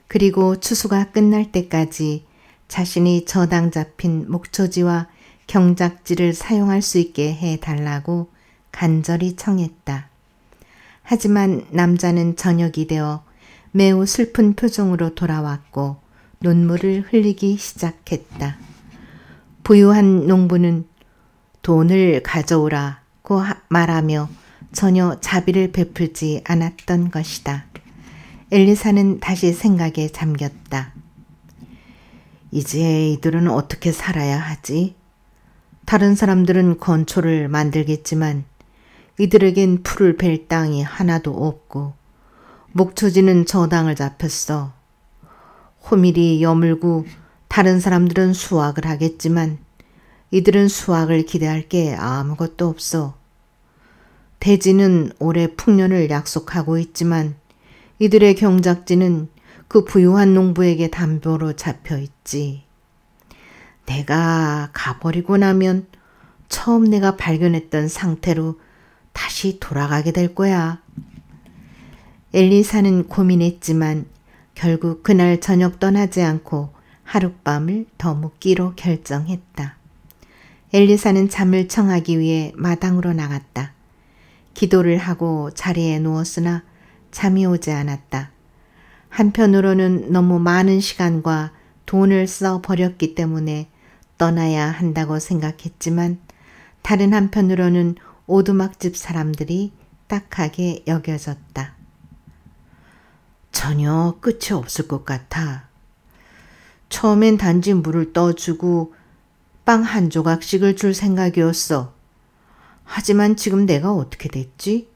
그리고 추수가 끝날 때까지 자신이 저당 잡힌 목초지와 경작지를 사용할 수 있게 해달라고 간절히 청했다. 하지만 남자는 저녁이 되어 매우 슬픈 표정으로 돌아왔고 눈물을 흘리기 시작했다. 부유한 농부는 돈을 가져오라고 말하며 전혀 자비를 베풀지 않았던 것이다. 엘리사는 다시 생각에 잠겼다. 이제 이들은 어떻게 살아야 하지? 다른 사람들은 건초를 만들겠지만 이들에겐 풀을 벨 땅이 하나도 없고 목초지는 저당을 잡혔어. 호밀이 여물고 다른 사람들은 수확을 하겠지만 이들은 수확을 기대할 게 아무것도 없어. 대지는 올해 풍년을 약속하고 있지만 이들의 경작지는 그 부유한 농부에게 담보로 잡혀 있지. 내가 가버리고 나면 처음 내가 발견했던 상태로 다시 돌아가게 될 거야. 엘리사는 고민했지만 결국 그날 저녁 떠나지 않고 하룻밤을 더 묵기로 결정했다. 엘리사는 잠을 청하기 위해 마당으로 나갔다. 기도를 하고 자리에 누웠으나 잠이 오지 않았다. 한편으로는 너무 많은 시간과 돈을 써버렸기 때문에 떠나야 한다고 생각했지만 다른 한편으로는 오두막집 사람들이 딱하게 여겨졌다. 전혀 끝이 없을 것 같아. 처음엔 단지 물을 떠주고 빵 한 조각씩을 줄 생각이었어. 하지만 지금 내가 어떻게 됐지?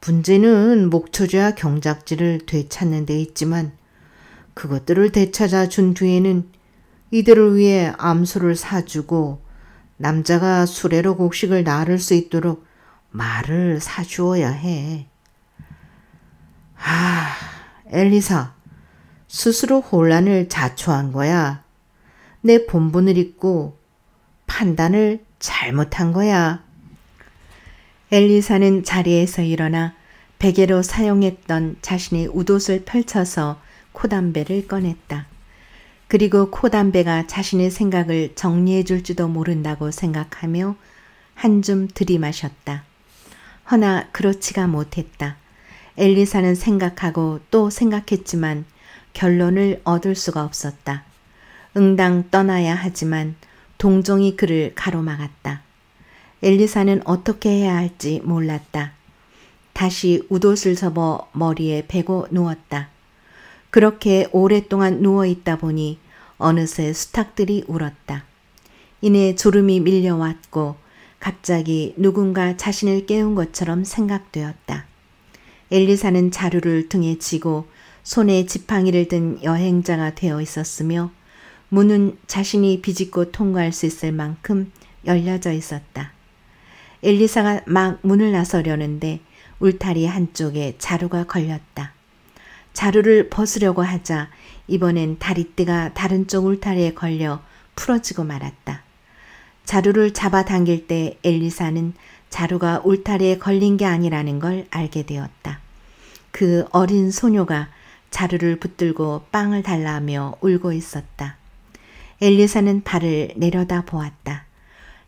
문제는 목초지와 경작지를 되찾는 데 있지만 그것들을 되찾아 준 뒤에는 이들을 위해 암소를 사주고 남자가 수레로 곡식을 나를 수 있도록 말을 사주어야 해. 엘리사, 스스로 혼란을 자초한 거야. 내 본분을 잊고 판단을 잘못한 거야. 엘리사는 자리에서 일어나 베개로 사용했던 자신의 웃옷을 펼쳐서 코담배를 꺼냈다. 그리고 코담배가 자신의 생각을 정리해 줄지도 모른다고 생각하며 한 줌 들이마셨다. 허나 그렇지가 못했다. 엘리사는 생각하고 또 생각했지만 결론을 얻을 수가 없었다. 응당 떠나야 하지만 동정이 그를 가로막았다. 엘리사는 어떻게 해야 할지 몰랐다. 다시 웃옷을 접어 머리에 베고 누웠다. 그렇게 오랫동안 누워있다 보니 어느새 수탉들이 울었다. 이내 졸음이 밀려왔고 갑자기 누군가 자신을 깨운 것처럼 생각되었다. 엘리사는 자루를 등에 지고 손에 지팡이를 든 여행자가 되어 있었으며 문은 자신이 비집고 통과할 수 있을 만큼 열려져 있었다. 엘리사가 막 문을 나서려는데 울타리 한쪽에 자루가 걸렸다. 자루를 벗으려고 하자 이번엔 다리띠가 다른 쪽 울타리에 걸려 풀어지고 말았다. 자루를 잡아당길 때 엘리사는 자루가 울타리에 걸린 게 아니라는 걸 알게 되었다. 그 어린 소녀가 자루를 붙들고 빵을 달라하며 울고 있었다. 엘리사는 발을 내려다 보았다.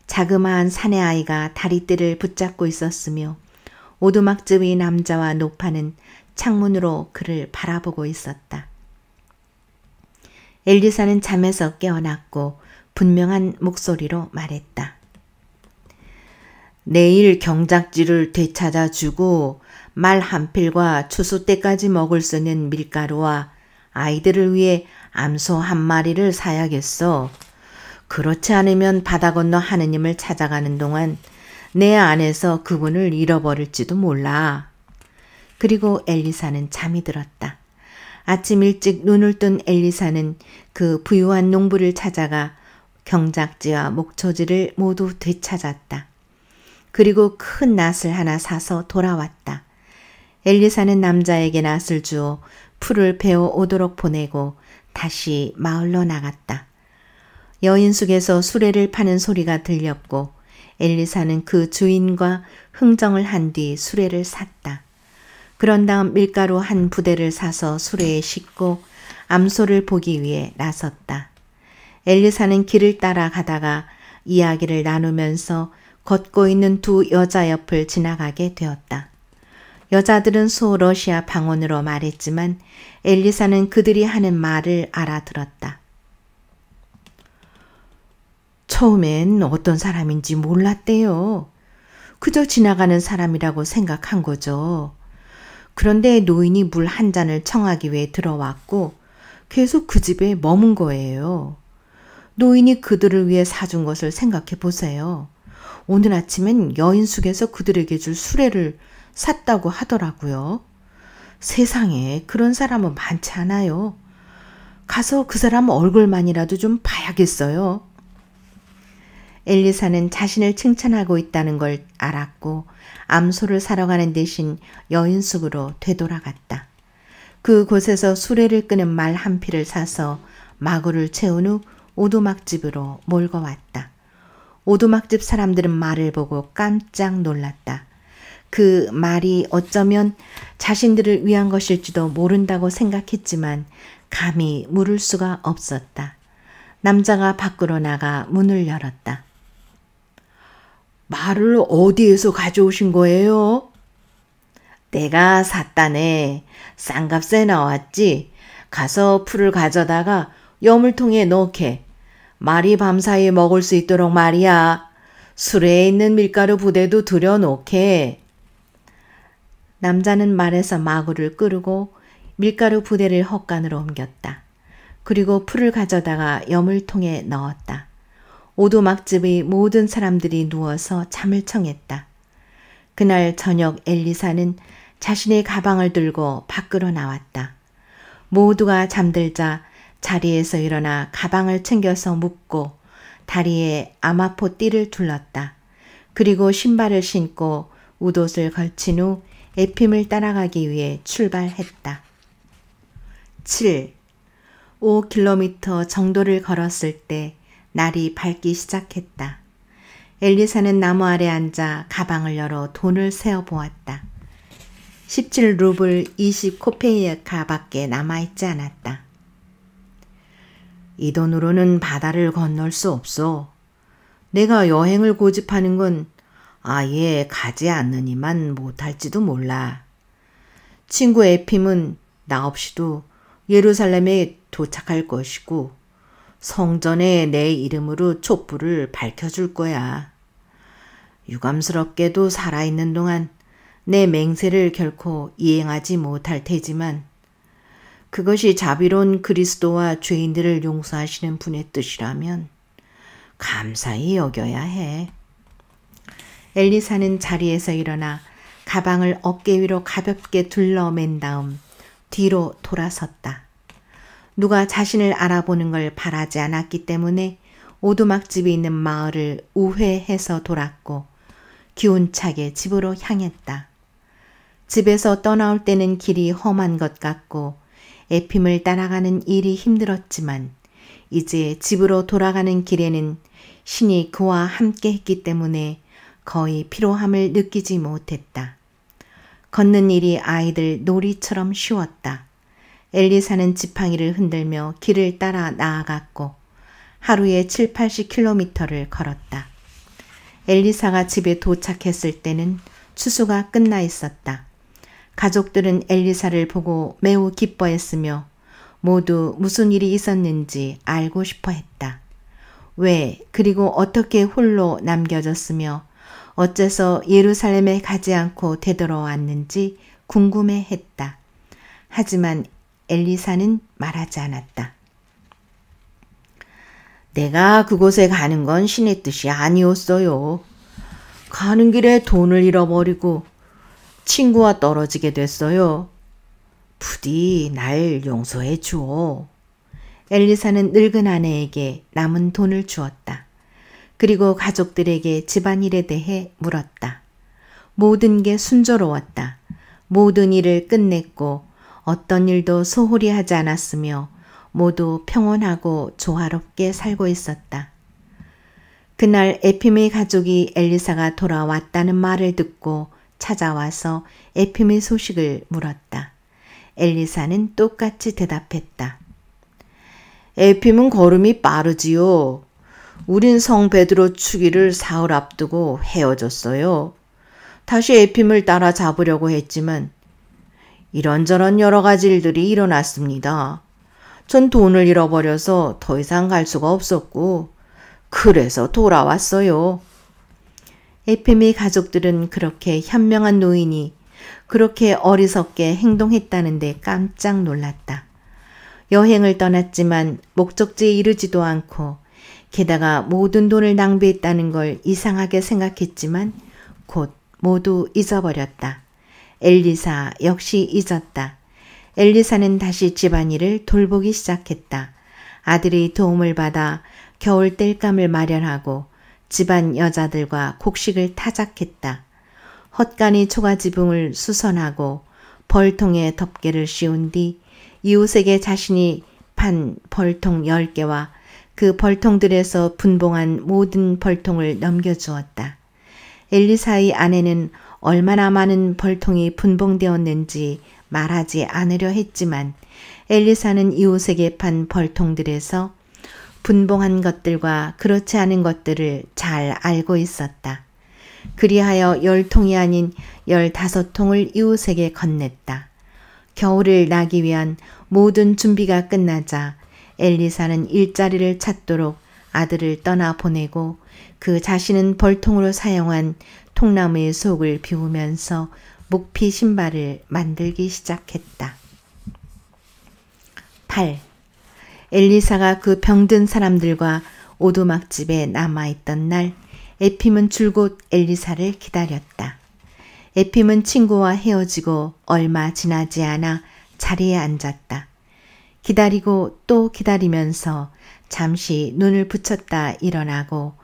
자그마한 사내아이가 다리띠를 붙잡고 있었으며 오두막집 위 남자와 노파는 창문으로 그를 바라보고 있었다. 엘리사는 잠에서 깨어났고 분명한 목소리로 말했다. 내일 경작지를 되찾아주고 말 한 필과 추수 때까지 먹을 수 있는 밀가루와 아이들을 위해 암소 한 마리를 사야겠어. 그렇지 않으면 바다 건너 하느님을 찾아가는 동안 내 안에서 그분을 잃어버릴지도 몰라. 그리고 엘리사는 잠이 들었다. 아침 일찍 눈을 뜬 엘리사는 그 부유한 농부를 찾아가 경작지와 목초지를 모두 되찾았다. 그리고 큰 낫을 하나 사서 돌아왔다. 엘리사는 남자에게 낫을 주어 풀을 베어 오도록 보내고 다시 마을로 나갔다. 여인숙에서 수레를 파는 소리가 들렸고 엘리사는 그 주인과 흥정을 한 뒤 수레를 샀다. 그런 다음 밀가루 한 부대를 사서 수레에 싣고 암소를 보기 위해 나섰다. 엘리사는 길을 따라가다가 이야기를 나누면서 걷고 있는 두 여자 옆을 지나가게 되었다. 여자들은 소러시아 방언으로 말했지만 엘리사는 그들이 하는 말을 알아들었다. 처음엔 어떤 사람인지 몰랐대요. 그저 지나가는 사람이라고 생각한 거죠. 그런데 노인이 물 한 잔을 청하기 위해 들어왔고 계속 그 집에 머문 거예요. 노인이 그들을 위해 사준 것을 생각해 보세요. 오늘 아침엔 여인숙에서 그들에게 줄 수레를 샀다고 하더라고요. 세상에 그런 사람은 많지 않아요. 가서 그 사람 얼굴만이라도 좀 봐야겠어요. 엘리사는 자신을 칭찬하고 있다는 걸 알았고 암소를 사러 가는 대신 여인숙으로 되돌아갔다. 그곳에서 수레를 끄는 말 한 피를 사서 마구를 채운 후 오두막집으로 몰고 왔다. 오두막집 사람들은 말을 보고 깜짝 놀랐다. 그 말이 어쩌면 자신들을 위한 것일지도 모른다고 생각했지만 감히 물을 수가 없었다. 남자가 밖으로 나가 문을 열었다. 말을 어디에서 가져오신 거예요? 내가 샀다네. 싼 값에 나왔지. 가서 풀을 가져다가 여물통에 넣게. 말이 밤사이에 먹을 수 있도록 말이야. 수레에 있는 밀가루 부대도 들여놓게. 남자는 말에서 마구를 끄르고 밀가루 부대를 헛간으로 옮겼다. 그리고 풀을 가져다가 여물통에 넣었다. 오두막집의 모든 사람들이 누워서 잠을 청했다. 그날 저녁 엘리사는 자신의 가방을 들고 밖으로 나왔다. 모두가 잠들자 자리에서 일어나 가방을 챙겨서 묶고 다리에 아마포 띠를 둘렀다. 그리고 신발을 신고 웃옷을 걸친 후 에핌을 따라가기 위해 출발했다. 7. 5km 정도를 걸었을 때 날이 밝기 시작했다. 엘리사는 나무 아래 앉아 가방을 열어 돈을 세어보았다. 17루블 20코페이카밖에 남아있지 않았다. 이 돈으로는 바다를 건널 수 없어. 내가 여행을 고집하는 건 아예 가지 않느니만 못할지도 몰라. 친구 에핌은 나 없이도 예루살렘에 도착할 것이고 성전에 내 이름으로 촛불을 밝혀줄 거야. 유감스럽게도 살아있는 동안 내 맹세를 결코 이행하지 못할 테지만 그것이 자비로운 그리스도와 죄인들을 용서하시는 분의 뜻이라면 감사히 여겨야 해. 엘리사는 자리에서 일어나 가방을 어깨 위로 가볍게 둘러맨 다음 뒤로 돌아섰다. 누가 자신을 알아보는 걸 바라지 않았기 때문에 오두막집이 있는 마을을 우회해서 돌았고 기운차게 집으로 향했다. 집에서 떠나올 때는 길이 험한 것 같고 에핌을 따라가는 일이 힘들었지만 이제 집으로 돌아가는 길에는 신이 그와 함께 했기 때문에 거의 피로함을 느끼지 못했다. 걷는 일이 아이들 놀이처럼 쉬웠다. 엘리사는 지팡이를 흔들며 길을 따라 나아갔고 하루에 7, 80km를 걸었다. 엘리사가 집에 도착했을 때는 추수가 끝나 있었다. 가족들은 엘리사를 보고 매우 기뻐했으며 모두 무슨 일이 있었는지 알고 싶어 했다. 왜 그리고 어떻게 홀로 남겨졌으며 어째서 예루살렘에 가지 않고 되돌아왔는지 궁금해했다. 하지만 엘리사는 말하지 않았다. 내가 그곳에 가는 건 신의 뜻이 아니었어요. 가는 길에 돈을 잃어버리고 친구와 떨어지게 됐어요. 부디 날 용서해 주오. 엘리사는 늙은 아내에게 남은 돈을 주었다. 그리고 가족들에게 집안일에 대해 물었다. 모든 게 순조로웠다. 모든 일을 끝냈고 어떤 일도 소홀히 하지 않았으며 모두 평온하고 조화롭게 살고 있었다. 그날 에핌의 가족이 엘리사가 돌아왔다는 말을 듣고 찾아와서 에핌의 소식을 물었다. 엘리사는 똑같이 대답했다. 에핌은 걸음이 빠르지요. 우린 성 베드로 추기를 사흘 앞두고 헤어졌어요. 다시 에핌을 따라 잡으려고 했지만 이런저런 여러 가지 일들이 일어났습니다. 전 돈을 잃어버려서 더 이상 갈 수가 없었고 그래서 돌아왔어요. 에핌의 가족들은 그렇게 현명한 노인이 그렇게 어리석게 행동했다는데 깜짝 놀랐다. 여행을 떠났지만 목적지에 이르지도 않고 게다가 모든 돈을 낭비했다는 걸 이상하게 생각했지만 곧 모두 잊어버렸다. 엘리사 역시 잊었다. 엘리사는 다시 집안일을 돌보기 시작했다. 아들의 도움을 받아 겨울 땔감을 마련하고 집안 여자들과 곡식을 타작했다. 헛간이 초가지붕을 수선하고 벌통에 덮개를 씌운 뒤 이웃에게 자신이 판 벌통 10개와 그 벌통들에서 분봉한 모든 벌통을 넘겨주었다. 엘리사의 아내는 얼마나 많은 벌통이 분봉되었는지 말하지 않으려 했지만 엘리사는 이웃에게 판 벌통들에서 분봉한 것들과 그렇지 않은 것들을 잘 알고 있었다. 그리하여 10통이 아닌 15통을 이웃에게 건넸다. 겨울을 나기 위한 모든 준비가 끝나자 엘리사는 일자리를 찾도록 아들을 떠나보내고 그 자신은 벌통으로 사용한 통나무의 속을 비우면서 목피 신발을 만들기 시작했다. 8. 엘리사가 그 병든 사람들과 오두막집에 남아있던 날 에핌은 줄곧 엘리사를 기다렸다. 에핌은 친구와 헤어지고 얼마 지나지 않아 자리에 앉았다. 기다리고 또 기다리면서 잠시 눈을 붙였다 일어나고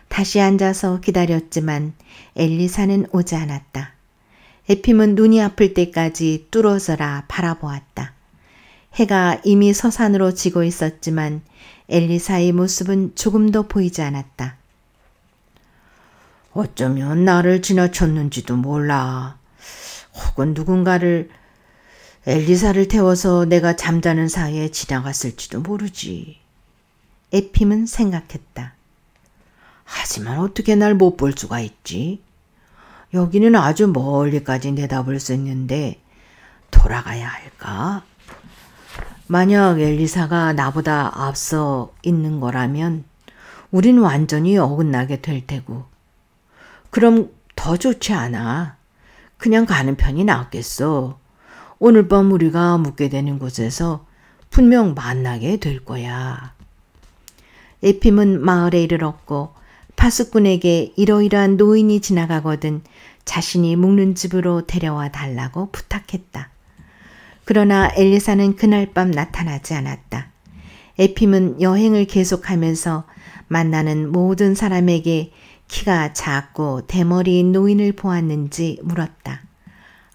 다시 앉아서 기다렸지만 엘리사는 오지 않았다. 에핌은 눈이 아플 때까지 뚫어져라 바라보았다. 해가 이미 서산으로 지고 있었지만 엘리사의 모습은 조금도 보이지 않았다. 어쩌면 나를 지나쳤는지도 몰라. 혹은 누군가를 엘리사를 태워서 내가 잠자는 사이에 지나갔을지도 모르지. 에핌은 생각했다. 하지만 어떻게 날 못 볼 수가 있지? 여기는 아주 멀리까지 내다볼 수 있는데 돌아가야 할까? 만약 엘리사가 나보다 앞서 있는 거라면 우린 완전히 어긋나게 될 테고. 그럼 더 좋지 않아. 그냥 가는 편이 낫겠어. 오늘 밤 우리가 묵게 되는 곳에서 분명 만나게 될 거야. 에핌은 마을에 이르렀고 파수꾼에게 이러이러한 노인이 지나가거든 자신이 묵는 집으로 데려와 달라고 부탁했다. 그러나 엘리사는 그날 밤 나타나지 않았다. 에핌은 여행을 계속하면서 만나는 모든 사람에게 키가 작고 대머리인 노인을 보았는지 물었다.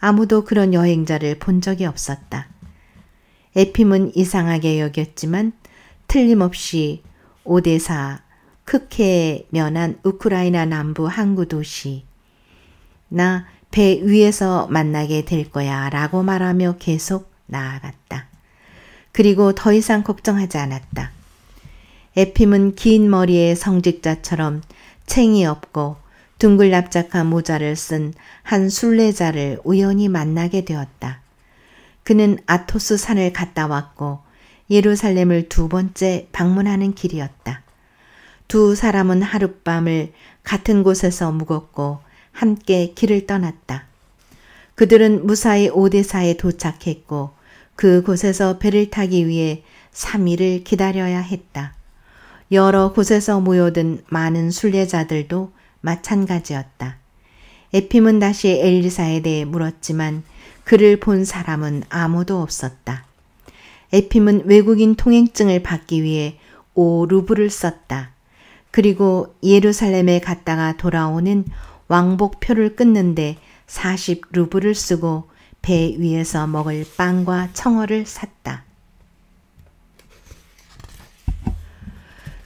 아무도 그런 여행자를 본 적이 없었다. 에핌은 이상하게 여겼지만 틀림없이 오데사, 크케에 면한 우크라이나 남부 항구 도시, 나 배 위에서 만나게 될 거야 라고 말하며 계속 나아갔다. 그리고 더 이상 걱정하지 않았다. 에핌은 긴 머리에 성직자처럼 챙이 없고 둥글납작한 모자를 쓴 한 순례자를 우연히 만나게 되었다. 그는 아토스 산을 갔다 왔고 예루살렘을 두 번째 방문하는 길이었다. 두 사람은 하룻밤을 같은 곳에서 묵었고 함께 길을 떠났다. 그들은 무사히 오데사에 도착했고 그곳에서 배를 타기 위해 3일을 기다려야 했다. 여러 곳에서 모여든 많은 순례자들도 마찬가지였다. 에핌은 다시 엘리사에 대해 물었지만 그를 본 사람은 아무도 없었다. 에핌은 외국인 통행증을 받기 위해 5루블을 썼다. 그리고 예루살렘에 갔다가 돌아오는 왕복표를 끊는데 40루블을 쓰고 배 위에서 먹을 빵과 청어를 샀다.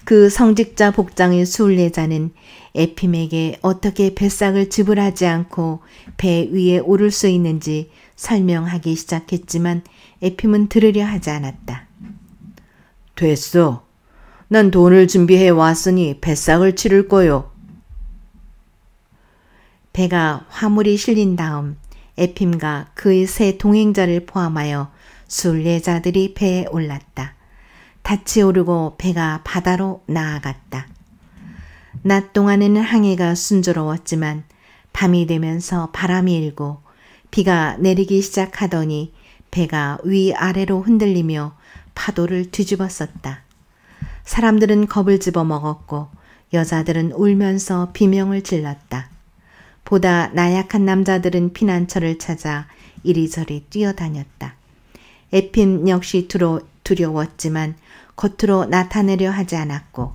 그 성직자 복장의 순례자는 에핌에게 어떻게 배싹을 지불하지 않고 배 위에 오를 수 있는지 설명하기 시작했지만 에핌은 들으려 하지 않았다. 됐어. 난 돈을 준비해 왔으니 배싹을 치를 거요. 배가 화물이 실린 다음 에핌과 그의 세 동행자를 포함하여 순례자들이 배에 올랐다. 닻이 오르고 배가 바다로 나아갔다. 낮 동안에는 항해가 순조로웠지만 밤이 되면서 바람이 일고 비가 내리기 시작하더니 배가 위아래로 흔들리며 파도를 뒤집었었다. 사람들은 겁을 집어먹었고 여자들은 울면서 비명을 질렀다. 보다 나약한 남자들은 피난처를 찾아 이리저리 뛰어다녔다. 에핌 역시 두려웠지만 겉으로 나타내려 하지 않았고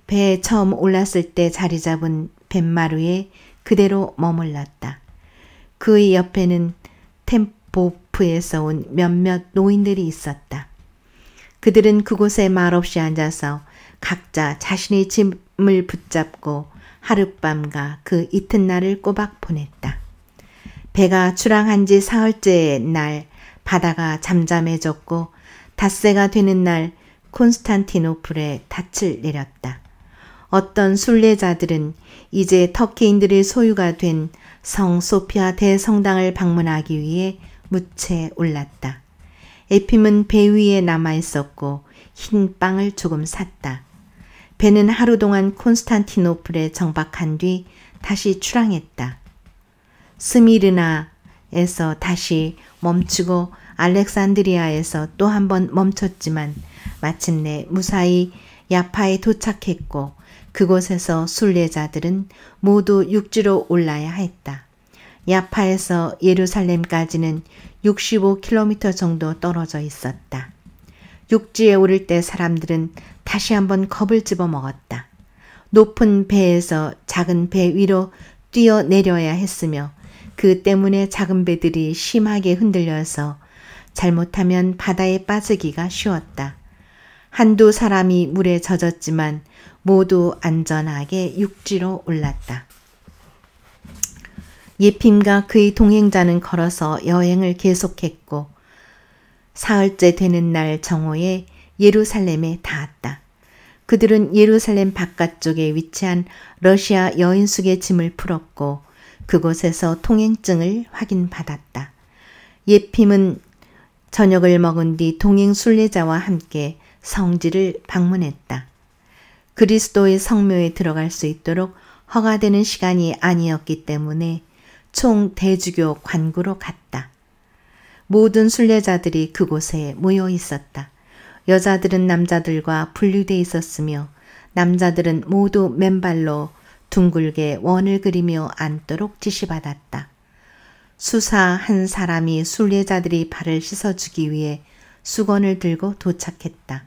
배에 처음 올랐을 때 자리 잡은 뱃마루에 그대로 머물렀다. 그의 옆에는 템포프에서 온 몇몇 노인들이 있었다. 그들은 그곳에 말없이 앉아서 각자 자신의 짐을 붙잡고 하룻밤과 그 이튿날을 꼬박 보냈다. 배가 출항한 지 사흘째의 날 바다가 잠잠해졌고 닷새가 되는 날 콘스탄티노플에 닻을 내렸다. 어떤 순례자들은 이제 터키인들의 소유가 된 성 소피아 대성당을 방문하기 위해 무채 올랐다. 에핌은 배 위에 남아 있었고 흰 빵을 조금 샀다. 배는 하루 동안 콘스탄티노플에 정박한 뒤 다시 출항했다. 스미르나에서 다시 멈추고 알렉산드리아에서 또 한 번 멈췄지만 마침내 무사히 야파에 도착했고 그곳에서 순례자들은 모두 육지로 올라야 했다. 야파에서 예루살렘까지는 65km 정도 떨어져 있었다. 육지에 오를 때 사람들은 다시 한번 겁을 집어먹었다. 높은 배에서 작은 배 위로 뛰어내려야 했으며 그 때문에 작은 배들이 심하게 흔들려서 잘못하면 바다에 빠지기가 쉬웠다. 한두 사람이 물에 젖었지만 모두 안전하게 육지로 올랐다. 예핌과 그의 동행자는 걸어서 여행을 계속했고 사흘째 되는 날 정오에 예루살렘에 닿았다. 그들은 예루살렘 바깥쪽에 위치한 러시아 여인숙의 짐을 풀었고 그곳에서 통행증을 확인받았다. 예핌은 저녁을 먹은 뒤 동행 순례자와 함께 성지를 방문했다. 그리스도의 성묘에 들어갈 수 있도록 허가되는 시간이 아니었기 때문에 총 대주교 관구로 갔다. 모든 순례자들이 그곳에 모여 있었다. 여자들은 남자들과 분류돼 있었으며 남자들은 모두 맨발로 둥글게 원을 그리며 앉도록 지시받았다. 수사 한 사람이 순례자들이 발을 씻어주기 위해 수건을 들고 도착했다.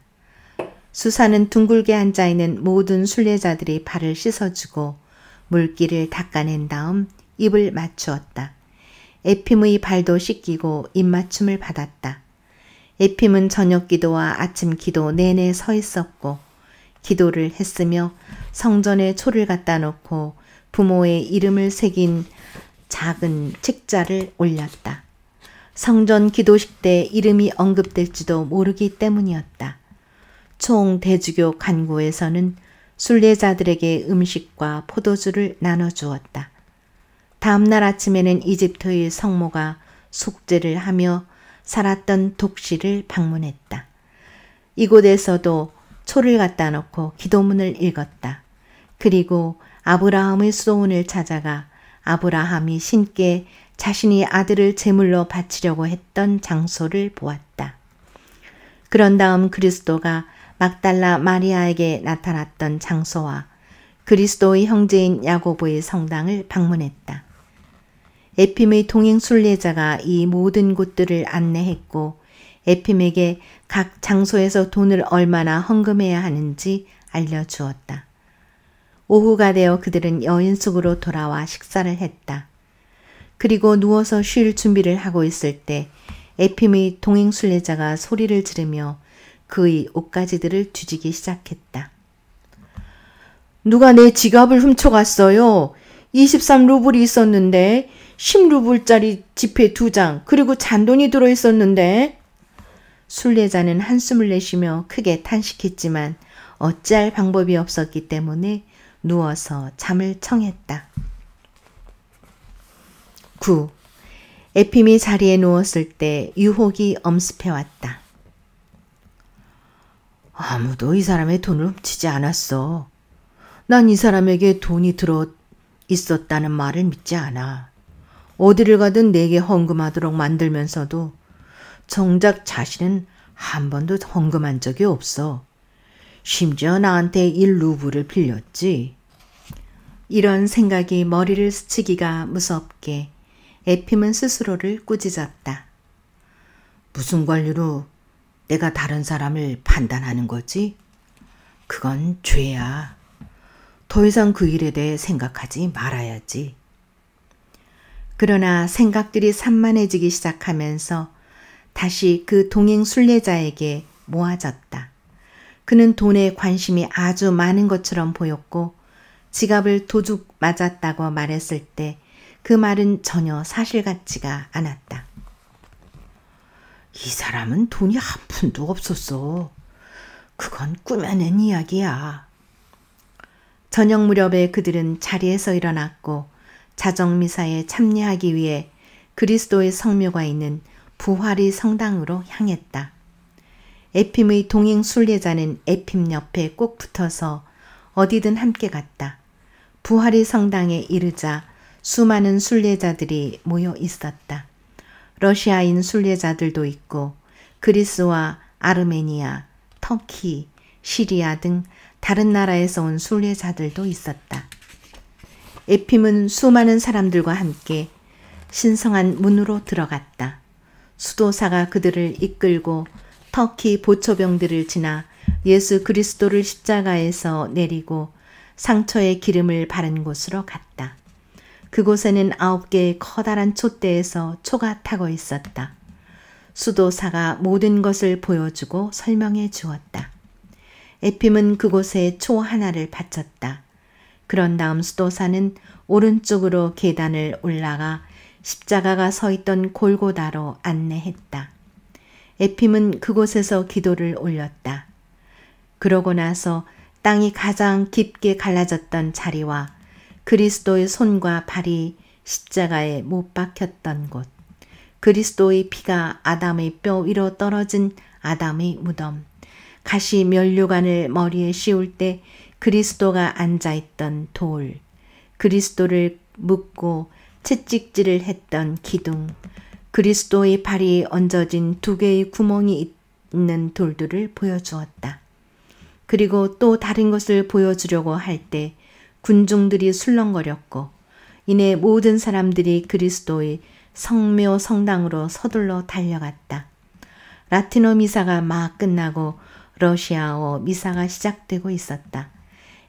수사는 둥글게 앉아있는 모든 순례자들이 발을 씻어주고 물기를 닦아낸 다음 입을 맞추었다. 에핌의 발도 씻기고 입맞춤을 받았다. 에핌은 저녁 기도와 아침 기도 내내 서 있었고 기도를 했으며 성전에 초를 갖다 놓고 부모의 이름을 새긴 작은 책자를 올렸다. 성전 기도식 때 이름이 언급될지도 모르기 때문이었다. 총 대주교 간구에서는 순례자들에게 음식과 포도주를 나눠주었다. 다음 날 아침에는 이집트의 성모가 속죄를 하며 살았던 독실을 방문했다. 이곳에서도 초를 갖다 놓고 기도문을 읽었다. 그리고 아브라함의 소원을 찾아가 아브라함이 신께 자신이 아들을 제물로 바치려고 했던 장소를 보았다. 그런 다음 그리스도가 막달라 마리아에게 나타났던 장소와 그리스도의 형제인 야고보의 성당을 방문했다. 에핌의 동행 순례자가 이 모든 곳들을 안내했고 에핌에게 각 장소에서 돈을 얼마나 헌금해야 하는지 알려주었다. 오후가 되어 그들은 여인숙으로 돌아와 식사를 했다. 그리고 누워서 쉴 준비를 하고 있을 때 에핌의 동행 순례자가 소리를 지르며 그의 옷가지들을 뒤지기 시작했다. 누가 내 지갑을 훔쳐갔어요. 23루블이 있었는데 10루블짜리 지폐 2장 그리고 잔돈이 들어있었는데. 순례자는 한숨을 내쉬며 크게 탄식했지만 어찌할 방법이 없었기 때문에 누워서 잠을 청했다. 9. 에핌이 자리에 누웠을 때 유혹이 엄습해왔다. 아무도 이 사람의 돈을 훔치지 않았어. 난 이 사람에게 돈이 들어 있었다는 말을 믿지 않아. 어디를 가든 내게 헌금하도록 만들면서도 정작 자신은 한 번도 헌금한 적이 없어. 심지어 나한테 1루블을 빌렸지. 이런 생각이 머리를 스치기가 무섭게 에핌은 스스로를 꾸짖었다. 무슨 권리로 내가 다른 사람을 판단하는 거지? 그건 죄야. 더 이상 그 일에 대해 생각하지 말아야지. 그러나 생각들이 산만해지기 시작하면서 다시 그 동행 순례자에게 모아졌다. 그는 돈에 관심이 아주 많은 것처럼 보였고 지갑을 도둑 맞았다고 말했을 때 그 말은 전혀 사실 같지가 않았다. 이 사람은 돈이 한 푼도 없었어. 그건 꾸며낸 이야기야. 저녁 무렵에 그들은 자리에서 일어났고 자정미사에 참여하기 위해 그리스도의 성묘가 있는 부활의 성당으로 향했다. 에핌의 동행 순례자는 에핌 옆에 꼭 붙어서 어디든 함께 갔다. 부활의 성당에 이르자 수많은 순례자들이 모여 있었다. 러시아인 순례자들도 있고 그리스와 아르메니아, 터키, 시리아 등 다른 나라에서 온 순례자들도 있었다. 에핌은 수많은 사람들과 함께 신성한 문으로 들어갔다. 수도사가 그들을 이끌고 터키 보초병들을 지나 예수 그리스도를 십자가에서 내리고 상처에 기름을 바른 곳으로 갔다. 그곳에는 9개의 커다란 촛대에서 초가 타고 있었다. 수도사가 모든 것을 보여주고 설명해 주었다. 에핌은 그곳에 초 하나를 바쳤다. 그런 다음 수도사는 오른쪽으로 계단을 올라가 십자가가 서 있던 골고다로 안내했다. 에핌은 그곳에서 기도를 올렸다. 그러고 나서 땅이 가장 깊게 갈라졌던 자리와 그리스도의 손과 발이 십자가에 못 박혔던 곳, 그리스도의 피가 아담의 뼈 위로 떨어진 아담의 무덤, 가시 면류관을 머리에 씌울 때 그리스도가 앉아있던 돌, 그리스도를 묶고 채찍질을 했던 기둥, 그리스도의 발이 얹어진 2개의 구멍이 있는 돌들을 보여주었다. 그리고 또 다른 것을 보여주려고 할 때 군중들이 술렁거렸고 이내 모든 사람들이 그리스도의 성묘 성당으로 서둘러 달려갔다. 라틴어 미사가 막 끝나고 러시아어 미사가 시작되고 있었다.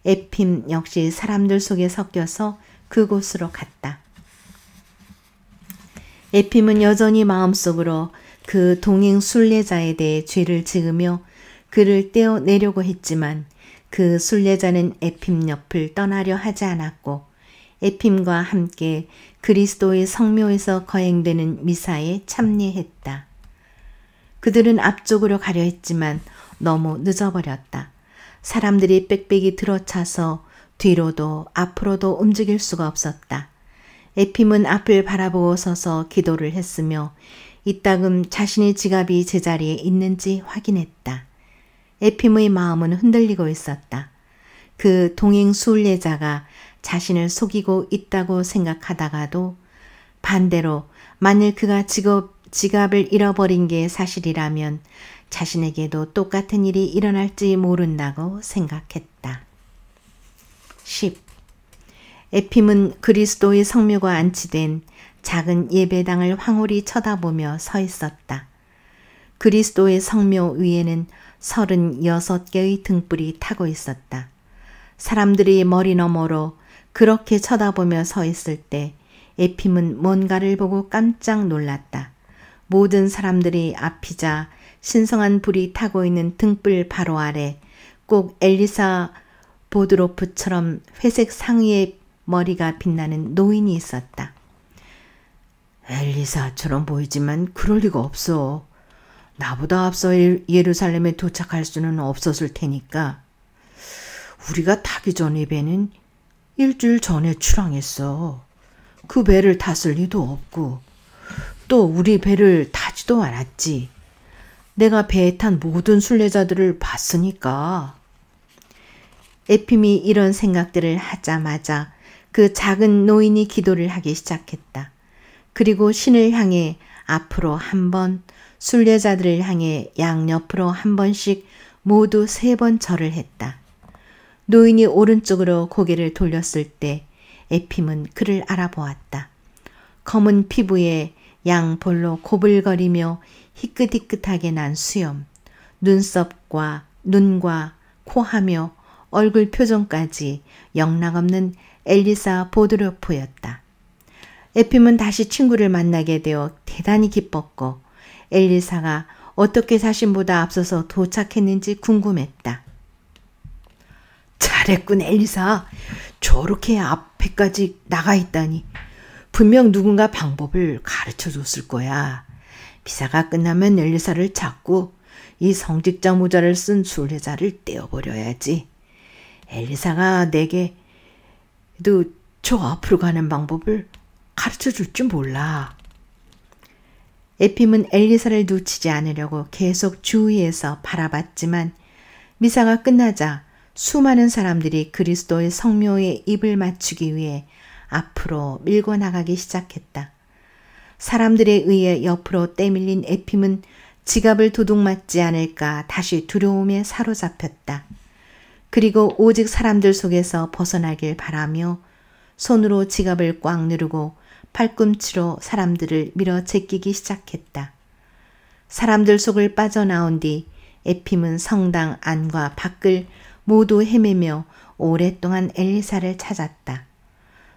에핌 역시 사람들 속에 섞여서 그곳으로 갔다. 에핌은 여전히 마음속으로 그 동행 순례자에 대해 죄를 지으며 그를 떼어내려고 했지만 그 순례자는 에핌 옆을 떠나려 하지 않았고 에핌과 함께 그리스도의 성묘에서 거행되는 미사에 참여했다. 그들은 앞쪽으로 가려 했지만 너무 늦어버렸다. 사람들이 빽빽이 들어차서 뒤로도 앞으로도 움직일 수가 없었다. 에핌은 앞을 바라보고 서서 기도를 했으며 이따금 자신의 지갑이 제자리에 있는지 확인했다. 에핌의 마음은 흔들리고 있었다. 그 동행 순례자가 자신을 속이고 있다고 생각하다가도 반대로 만일 그가 지갑을 잃어버린 게 사실이라면 자신에게도 똑같은 일이 일어날지 모른다고 생각했다. 10. 에핌은 그리스도의 성묘가 안치된 작은 예배당을 황홀히 쳐다보며 서 있었다. 그리스도의 성묘 위에는 36개의 등불이 타고 있었다. 사람들이 머리 너머로 그렇게 쳐다보며 서 있을 때 에핌은 뭔가를 보고 깜짝 놀랐다. 모든 사람들이 앞이자 신성한 불이 타고 있는 등불 바로 아래 꼭 엘리사 보드로프처럼 회색 상의에 머리가 빛나는 노인이 있었다. 엘리사처럼 보이지만 그럴 리가 없어. 나보다 앞서 예루살렘에 도착할 수는 없었을 테니까. 우리가 타기 전의 배는 일주일 전에 출항했어. 그 배를 탔을 리도 없고 또 우리 배를 타지도 않았지. 내가 배에 탄 모든 순례자들을 봤으니까. 에핌이 이런 생각들을 하자마자 그 작은 노인이 기도를 하기 시작했다. 그리고 신을 향해 앞으로 한 번, 순례자들을 향해 양옆으로 한 번씩 모두 3번 절을 했다. 노인이 오른쪽으로 고개를 돌렸을 때 에핌은 그를 알아보았다. 검은 피부에 양볼로 고불거리며 희끗희끗하게 난 수염, 눈썹과 눈과 코하며 얼굴 표정까지 영락없는 엘리사 보드로프였다. 에핌은 다시 친구를 만나게 되어 대단히 기뻤고 엘리사가 어떻게 자신보다 앞서서 도착했는지 궁금했다. 잘했군 엘리사. 저렇게 앞에까지 나가 있다니. 분명 누군가 방법을 가르쳐줬을 거야. 미사가 끝나면 엘리사를 잡고 이 성직자 모자를 쓴 순례자를 떼어버려야지. 엘리사가 내게도 저 앞으로 가는 방법을 가르쳐줄 줄 몰라. 에핌은 엘리사를 놓치지 않으려고 계속 주위에서 바라봤지만 미사가 끝나자 수많은 사람들이 그리스도의 성묘에 입을 맞추기 위해 앞으로 밀고 나가기 시작했다. 사람들에 의해 옆으로 떼밀린 에핌은 지갑을 도둑맞지 않을까 다시 두려움에 사로잡혔다. 그리고 오직 사람들 속에서 벗어나길 바라며 손으로 지갑을 꽉 누르고 팔꿈치로 사람들을 밀어 제끼기 시작했다. 사람들 속을 빠져나온 뒤 에핌은 성당 안과 밖을 모두 헤매며 오랫동안 엘리사를 찾았다.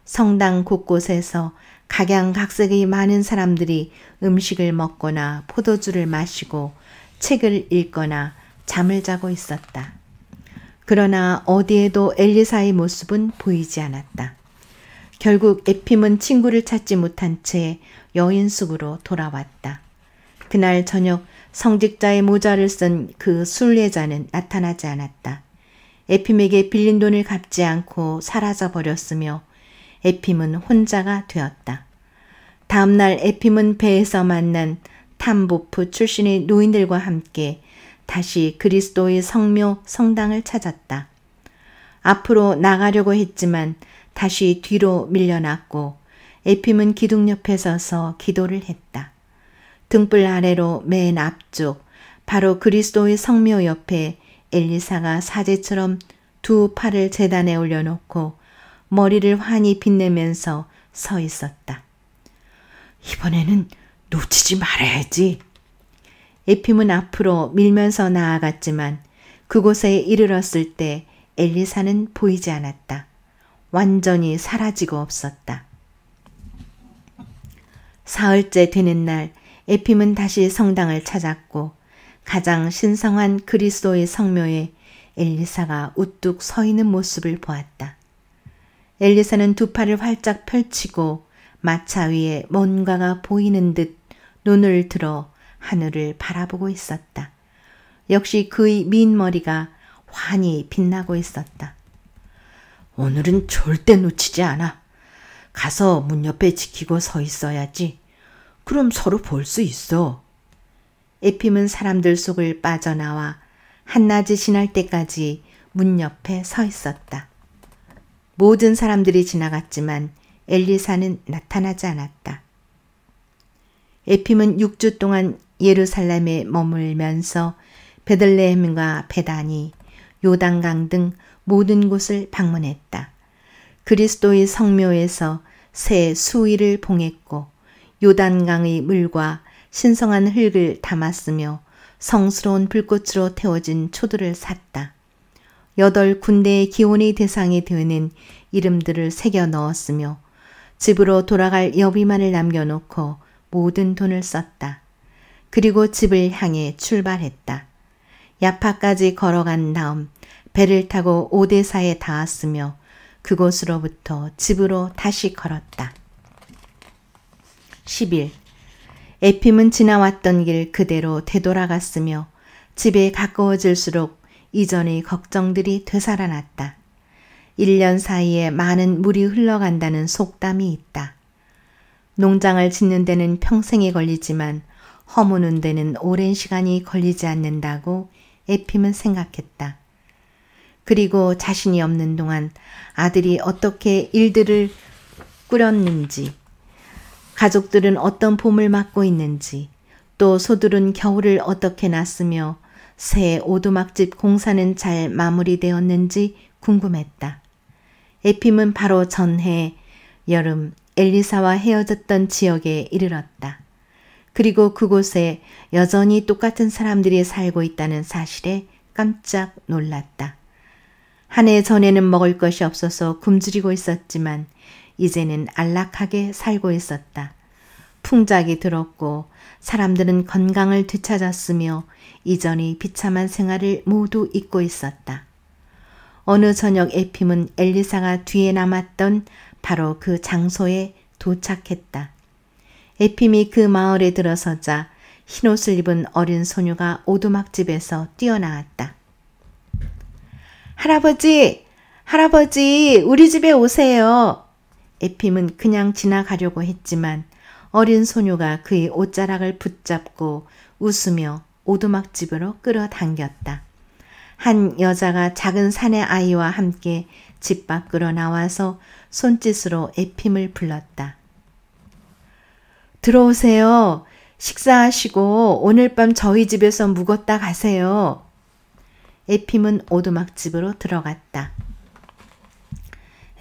성당 곳곳에서 각양각색의 많은 사람들이 음식을 먹거나 포도주를 마시고 책을 읽거나 잠을 자고 있었다. 그러나 어디에도 엘리사의 모습은 보이지 않았다. 결국 에핌은 친구를 찾지 못한 채 여인숙으로 돌아왔다. 그날 저녁 성직자의 모자를 쓴 그 순례자는 나타나지 않았다. 에핌에게 빌린 돈을 갚지 않고 사라져 버렸으며 에핌은 혼자가 되었다. 다음날 에핌은 배에서 만난 탐보프 출신의 노인들과 함께 다시 그리스도의 성묘 성당을 찾았다. 앞으로 나가려고 했지만 다시 뒤로 밀려났고 에핌은 기둥 옆에 서서 기도를 했다. 등불 아래로 맨 앞쪽 바로 그리스도의 성묘 옆에 엘리사가 사제처럼 두 팔을 제단에 올려놓고 머리를 환히 빛내면서 서 있었다. 이번에는 놓치지 말아야지. 에핌은 앞으로 밀면서 나아갔지만 그곳에 이르렀을 때 엘리사는 보이지 않았다. 완전히 사라지고 없었다. 사흘째 되는 날 에핌은 다시 성당을 찾았고 가장 신성한 그리스도의 성묘에 엘리사가 우뚝 서 있는 모습을 보았다. 엘리사는 두 팔을 활짝 펼치고 마차 위에 뭔가가 보이는 듯 눈을 들어 하늘을 바라보고 있었다. 역시 그의 민 머리가 환히 빛나고 있었다. 오늘은 절대 놓치지 않아. 가서 문 옆에 지키고 서 있어야지. 그럼 서로 볼 수 있어. 에핌은 사람들 속을 빠져나와 한낮이 지날 때까지 문 옆에 서 있었다. 모든 사람들이 지나갔지만 엘리사는 나타나지 않았다. 에핌은 6주 동안 예루살렘에 머물면서 베들레헴과 베다니, 요단강 등 모든 곳을 방문했다. 그리스도의 성묘에서 새 수의를 봉했고 요단강의 물과 신성한 흙을 담았으며 성스러운 불꽃으로 태워진 초들을 샀다. 8군데의 기원의 대상이 되는 이름들을 새겨 넣었으며 집으로 돌아갈 여비만을 남겨놓고 모든 돈을 썼다. 그리고 집을 향해 출발했다. 야파까지 걸어간 다음 배를 타고 오데사에 닿았으며 그곳으로부터 집으로 다시 걸었다. 10일 에핌은 지나왔던 길 그대로 되돌아갔으며 집에 가까워질수록 이전의 걱정들이 되살아났다. 1년 사이에 많은 물이 흘러간다는 속담이 있다. 농장을 짓는 데는 평생이 걸리지만 허무는 데는 오랜 시간이 걸리지 않는다고 에핌은 생각했다. 그리고 자신이 없는 동안 아들이 어떻게 일들을 꾸렸는지, 가족들은 어떤 봄을 맞고 있는지, 또 소들은 겨울을 어떻게 났으며 새 오두막집 공사는 잘 마무리되었는지 궁금했다. 에핌은 바로 전해 여름 엘리사와 헤어졌던 지역에 이르렀다. 그리고 그곳에 여전히 똑같은 사람들이 살고 있다는 사실에 깜짝 놀랐다. 한 해 전에는 먹을 것이 없어서 굶주리고 있었지만 이제는 안락하게 살고 있었다. 풍작이 들었고 사람들은 건강을 되찾았으며 이전의 비참한 생활을 모두 잊고 있었다. 어느 저녁 에핌은 엘리사가 뒤에 남았던 바로 그 장소에 도착했다. 에핌이 그 마을에 들어서자 흰옷을 입은 어린 소녀가 오두막집에서 뛰어나왔다. 할아버지! 할아버지! 우리 집에 오세요! 에핌은 그냥 지나가려고 했지만 어린 소녀가 그의 옷자락을 붙잡고 웃으며 오두막집으로 끌어당겼다. 한 여자가 작은 사내 아이와 함께 집 밖으로 나와서 손짓으로 에핌을 불렀다. 들어오세요. 식사하시고 오늘 밤 저희 집에서 묵었다 가세요. 에핌은 오두막집으로 들어갔다.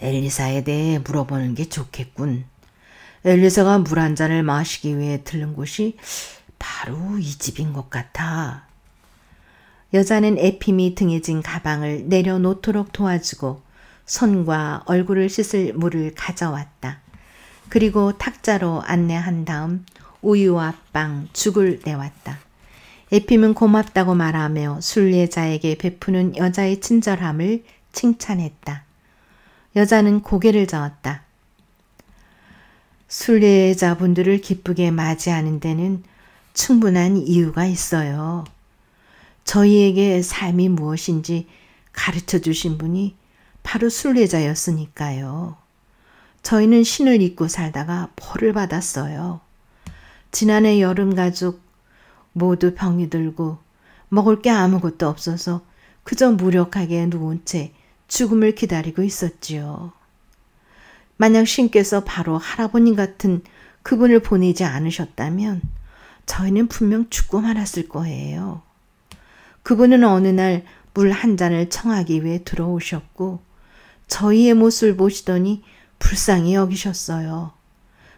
엘리사에 대해 물어보는 게 좋겠군. 엘리사가 물 한 잔을 마시기 위해 들른 곳이 바로 이 집인 것 같아. 여자는 에핌이 등에 진 가방을 내려놓도록 도와주고 손과 얼굴을 씻을 물을 가져왔다. 그리고 탁자로 안내한 다음 우유와 빵, 죽을 내왔다. 에핌은 고맙다고 말하며 순례자에게 베푸는 여자의 친절함을 칭찬했다. 여자는 고개를 저었다. 순례자분들을 기쁘게 맞이하는 데는 충분한 이유가 있어요. 저희에게 삶이 무엇인지 가르쳐 주신 분이 바로 순례자였으니까요. 저희는 신을 잊고 살다가 벌을 받았어요. 지난해 여름 가족 모두 병이 들고 먹을 게 아무것도 없어서 그저 무력하게 누운 채 죽음을 기다리고 있었지요. 만약 신께서 바로 할아버님 같은 그분을 보내지 않으셨다면 저희는 분명 죽고 말았을 거예요. 그분은 어느 날 물 한 잔을 청하기 위해 들어오셨고 저희의 모습을 보시더니 불쌍히 여기셨어요.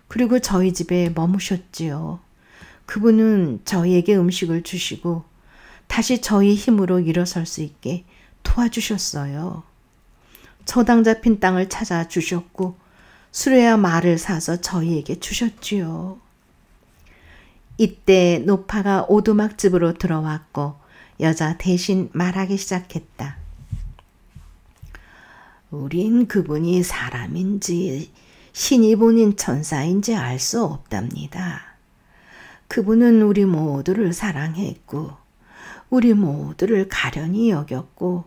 그리고 저희 집에 머무셨지요. 그분은 저희에게 음식을 주시고 다시 저희 힘으로 일어설 수 있게 도와주셨어요. 저당 잡힌 땅을 찾아주셨고 수레와 말을 사서 저희에게 주셨지요. 이때 노파가 오두막집으로 들어왔고 여자 대신 말하기 시작했다. 우린 그분이 사람인지 신이 보낸 천사인지 알 수 없답니다. 그분은 우리 모두를 사랑했고 우리 모두를 가련히 여겼고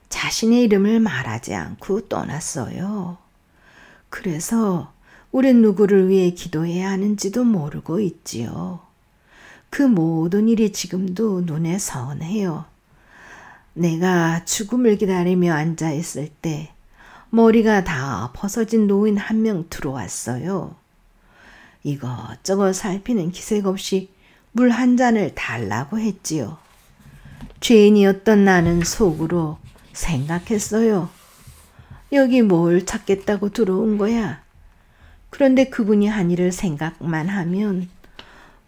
자신의 이름을 말하지 않고 떠났어요. 그래서 우린 누구를 위해 기도해야 하는지도 모르고 있지요. 그 모든 일이 지금도 눈에 선해요. 내가 죽음을 기다리며 앉아있을 때 머리가 다 벗어진 노인 한 명 들어왔어요. 이것저것 살피는 기색 없이 물 한 잔을 달라고 했지요. 죄인이었던 나는 속으로 생각했어요. 여기 뭘 찾겠다고 들어온 거야? 그런데 그분이 한 일을 생각만 하면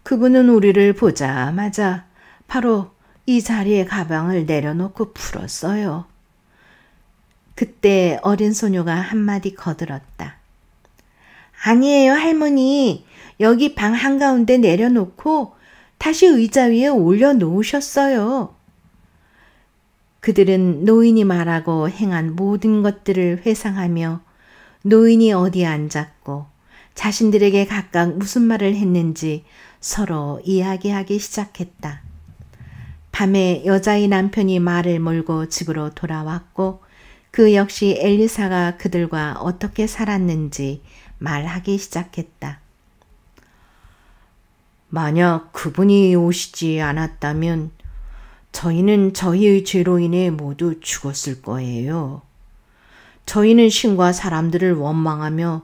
그분은 우리를 보자마자 바로 이 자리에 가방을 내려놓고 풀었어요. 그때 어린 소녀가 한마디 거들었다. 아니에요, 할머니. 여기 방 한가운데 내려놓고 다시 의자 위에 올려놓으셨어요. 그들은 노인이 말하고 행한 모든 것들을 회상하며 노인이 어디에 앉았고 자신들에게 각각 무슨 말을 했는지 서로 이야기하기 시작했다. 밤에 여자의 남편이 말을 몰고 집으로 돌아왔고 그 역시 엘리사가 그들과 어떻게 살았는지 말하기 시작했다. 만약 그분이 오시지 않았다면 저희는 저희의 죄로 인해 모두 죽었을 거예요. 저희는 신과 사람들을 원망하며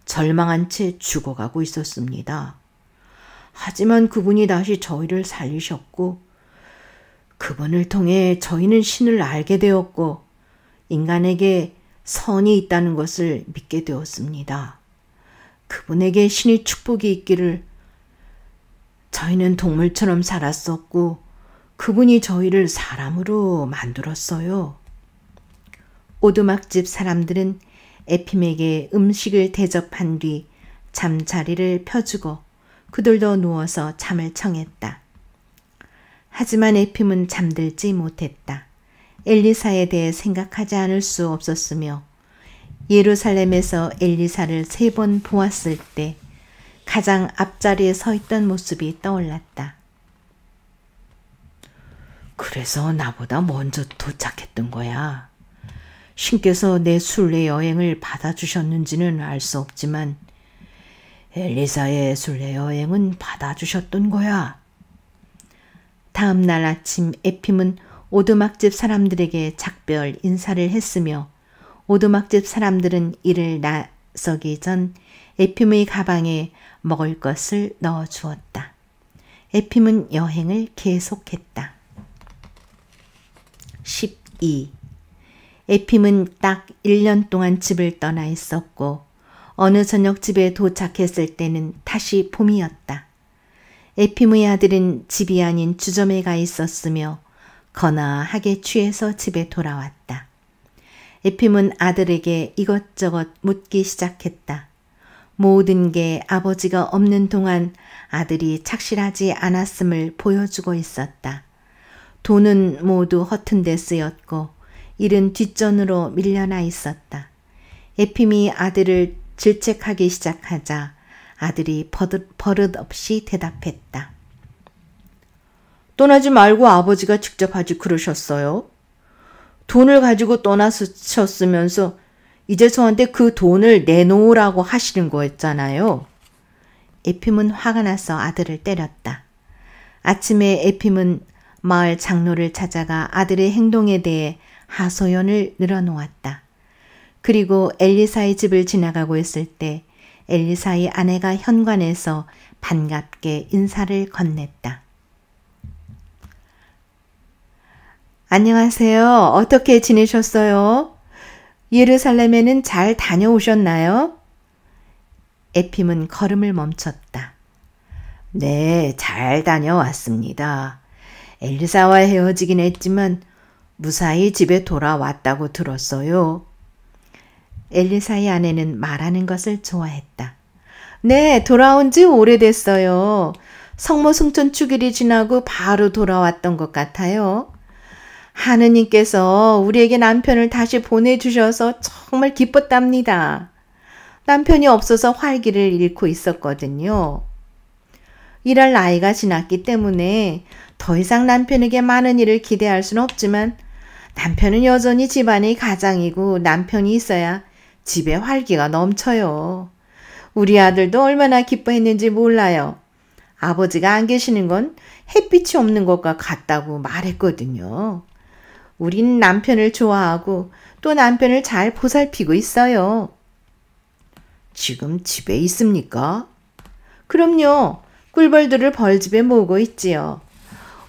절망한 채 죽어가고 있었습니다. 하지만 그분이 다시 저희를 살리셨고 그분을 통해 저희는 신을 알게 되었고 인간에게 선이 있다는 것을 믿게 되었습니다. 그분에게 신의 축복이 있기를 저희는 동물처럼 살았었고 그분이 저희를 사람으로 만들었어요. 오두막집 사람들은 에핌에게 음식을 대접한 뒤 잠자리를 펴주고 그들도 누워서 잠을 청했다. 하지만 에핌은 잠들지 못했다. 엘리사에 대해 생각하지 않을 수 없었으며 예루살렘에서 엘리사를 3번 보았을 때 가장 앞자리에 서 있던 모습이 떠올랐다. 그래서 나보다 먼저 도착했던 거야. 신께서 내 순례 여행을 받아주셨는지는 알 수 없지만 엘리사의 순례 여행은 받아주셨던 거야. 다음 날 아침 에핌은 오두막집 사람들에게 작별 인사를 했으며 오두막집 사람들은 이를 나서기 전 에핌의 가방에 먹을 것을 넣어 주었다. 에핌은 여행을 계속했다. 12. 에핌은 딱 1년 동안 집을 떠나 있었고 어느 저녁 집에 도착했을 때는 다시 봄이었다. 에핌의 아들은 집이 아닌 주점에 가 있었으며 거나하게 취해서 집에 돌아왔다. 에핌은 아들에게 이것저것 묻기 시작했다. 모든 게 아버지가 없는 동안 아들이 착실하지 않았음을 보여주고 있었다. 돈은 모두 허튼 데 쓰였고 일은 뒷전으로 밀려나 있었다. 에핌이 아들을 질책하기 시작하자 아들이 버릇없이 대답했다. 떠나지 말고 아버지가 직접 하지 그러셨어요? 돈을 가지고 떠나셨으면서 이제 저한테 그 돈을 내놓으라고 하시는 거였잖아요. 에핌은 화가 나서 아들을 때렸다. 아침에 에핌은 마을 장로를 찾아가 아들의 행동에 대해 하소연을 늘어놓았다. 그리고 엘리사의 집을 지나가고 있을 때 엘리사의 아내가 현관에서 반갑게 인사를 건넸다. 안녕하세요. 어떻게 지내셨어요? 예루살렘에는 잘 다녀오셨나요? 에핌은 걸음을 멈췄다. 네, 잘 다녀왔습니다. 엘리사와 헤어지긴 했지만 무사히 집에 돌아왔다고 들었어요. 엘리사의 아내는 말하는 것을 좋아했다. 네, 돌아온 지 오래됐어요. 성모 승천 축일이 지나고 바로 돌아왔던 것 같아요. 하느님께서 우리에게 남편을 다시 보내주셔서 정말 기뻤답니다. 남편이 없어서 활기를 잃고 있었거든요. 일할 나이가 지났기 때문에 더 이상 남편에게 많은 일을 기대할 수는 없지만 남편은 여전히 집안의 가장이고 남편이 있어야 집에 활기가 넘쳐요. 우리 아들도 얼마나 기뻐했는지 몰라요. 아버지가 안 계시는 건 햇빛이 없는 것과 같다고 말했거든요. 우린 남편을 좋아하고 또 남편을 잘 보살피고 있어요. 지금 집에 있습니까? 그럼요. 꿀벌들을 벌집에 모으고 있지요.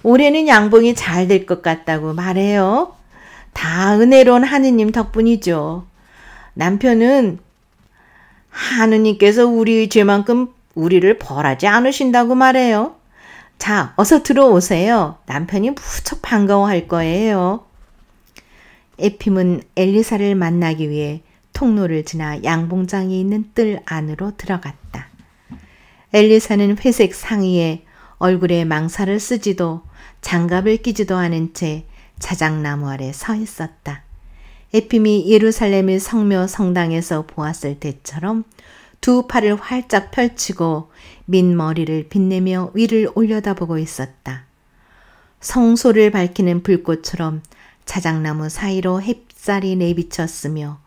올해는 양봉이 잘 될 것 같다고 말해요. 다 은혜로운 하느님 덕분이죠. 남편은 하느님께서 우리의 죄만큼 우리를 벌하지 않으신다고 말해요. 자, 어서 들어오세요. 남편이 무척 반가워할 거예요. 에핌은 엘리사를 만나기 위해 통로를 지나 양봉장이 있는 뜰 안으로 들어갔다. 엘리사는 회색 상의에 얼굴에 망사를 쓰지도 장갑을 끼지도 않은 채 자작나무 아래 서 있었다. 에핌이 예루살렘의 성묘 성당에서 보았을 때처럼 두 팔을 활짝 펼치고 민머리를 빛내며 위를 올려다보고 있었다. 성소를 밝히는 불꽃처럼 자작나무 사이로 햇살이 내비쳤으며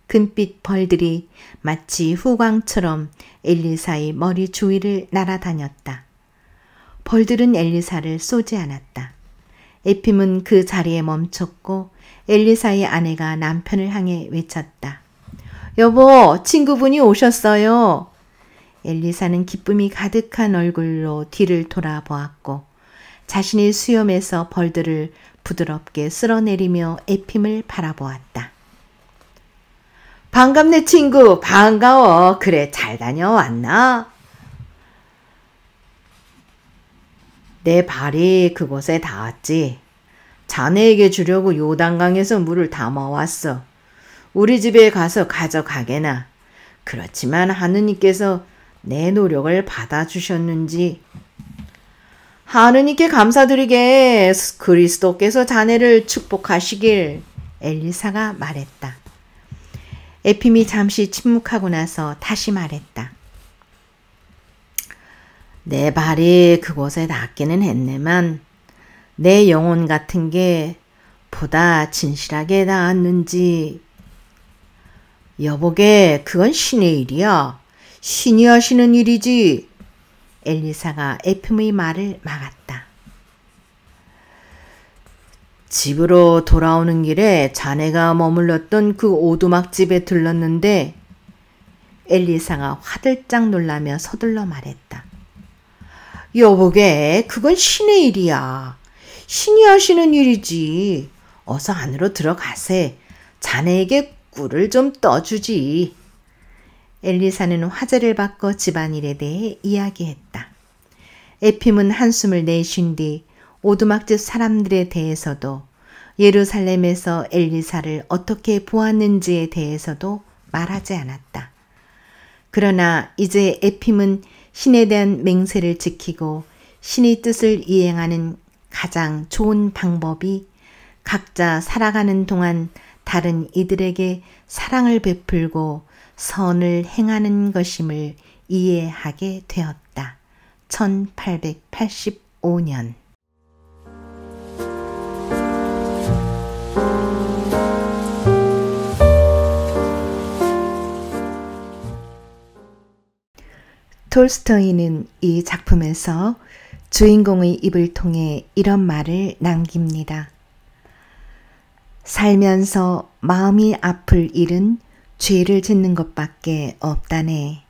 금빛 벌들이 마치 후광처럼 엘리사의 머리 주위를 날아다녔다. 벌들은 엘리사를 쏘지 않았다. 에핌은 그 자리에 멈췄고 엘리사의 아내가 남편을 향해 외쳤다. 여보, 친구분이 오셨어요. 엘리사는 기쁨이 가득한 얼굴로 뒤를 돌아보았고 자신의 수염에서 벌들을 부드럽게 쓸어내리며 에핌을 바라보았다. 반갑네 친구, 반가워. 그래, 잘 다녀왔나? 내 발이 그곳에 닿았지. 자네에게 주려고 요단강에서 물을 담아왔어. 우리 집에 가서 가져가게나. 그렇지만 하느님께서 내 노력을 받아주셨는지. 하느님께 감사드리게 그리스도께서 자네를 축복하시길. 엘리사가 말했다. 에핌이 잠시 침묵하고 나서 다시 말했다. 내 발이 그곳에 닿기는 했네만 내 영혼 같은 게 보다 진실하게 닿았는지. 여보게, 그건 신의 일이야. 신이 하시는 일이지. 엘리사가 에핌의 말을 막았다. 집으로 돌아오는 길에 자네가 머물렀던 그 오두막집에 들렀는데 엘리사가 화들짝 놀라며 서둘러 말했다. 여보게, 그건 신의 일이야. 신이 하시는 일이지. 어서 안으로 들어가세. 자네에게 꿀을 좀 떠주지. 엘리사는 화제를 바꿔 집안일에 대해 이야기했다. 에핌은 한숨을 내쉰 뒤 오두막집 사람들에 대해서도 예루살렘에서 엘리사를 어떻게 보았는지에 대해서도 말하지 않았다. 그러나 이제 에핌은 신에 대한 맹세를 지키고 신의 뜻을 이행하는 가장 좋은 방법이 각자 살아가는 동안 다른 이들에게 사랑을 베풀고 선을 행하는 것임을 이해하게 되었다. 1885년 톨스토이는 이 작품에서 주인공의 입을 통해 이런 말을 남깁니다. 살면서 마음이 아플 일은 죄를 짓는 것밖에 없다네.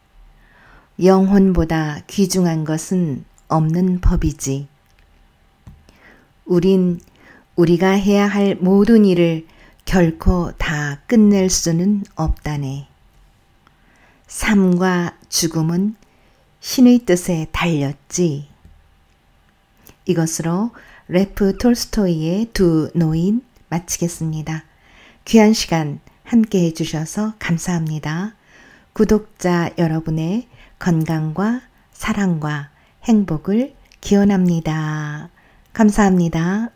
영혼보다 귀중한 것은 없는 법이지. 우린 우리가 해야 할 모든 일을 결코 다 끝낼 수는 없다네. 삶과 죽음은 신의 뜻에 달렸지. 이것으로 레프 톨스토이의 두 노인 마치겠습니다. 귀한 시간 함께 해주셔서 감사합니다. 구독자 여러분의 건강과 사랑과 행복을 기원합니다. 감사합니다.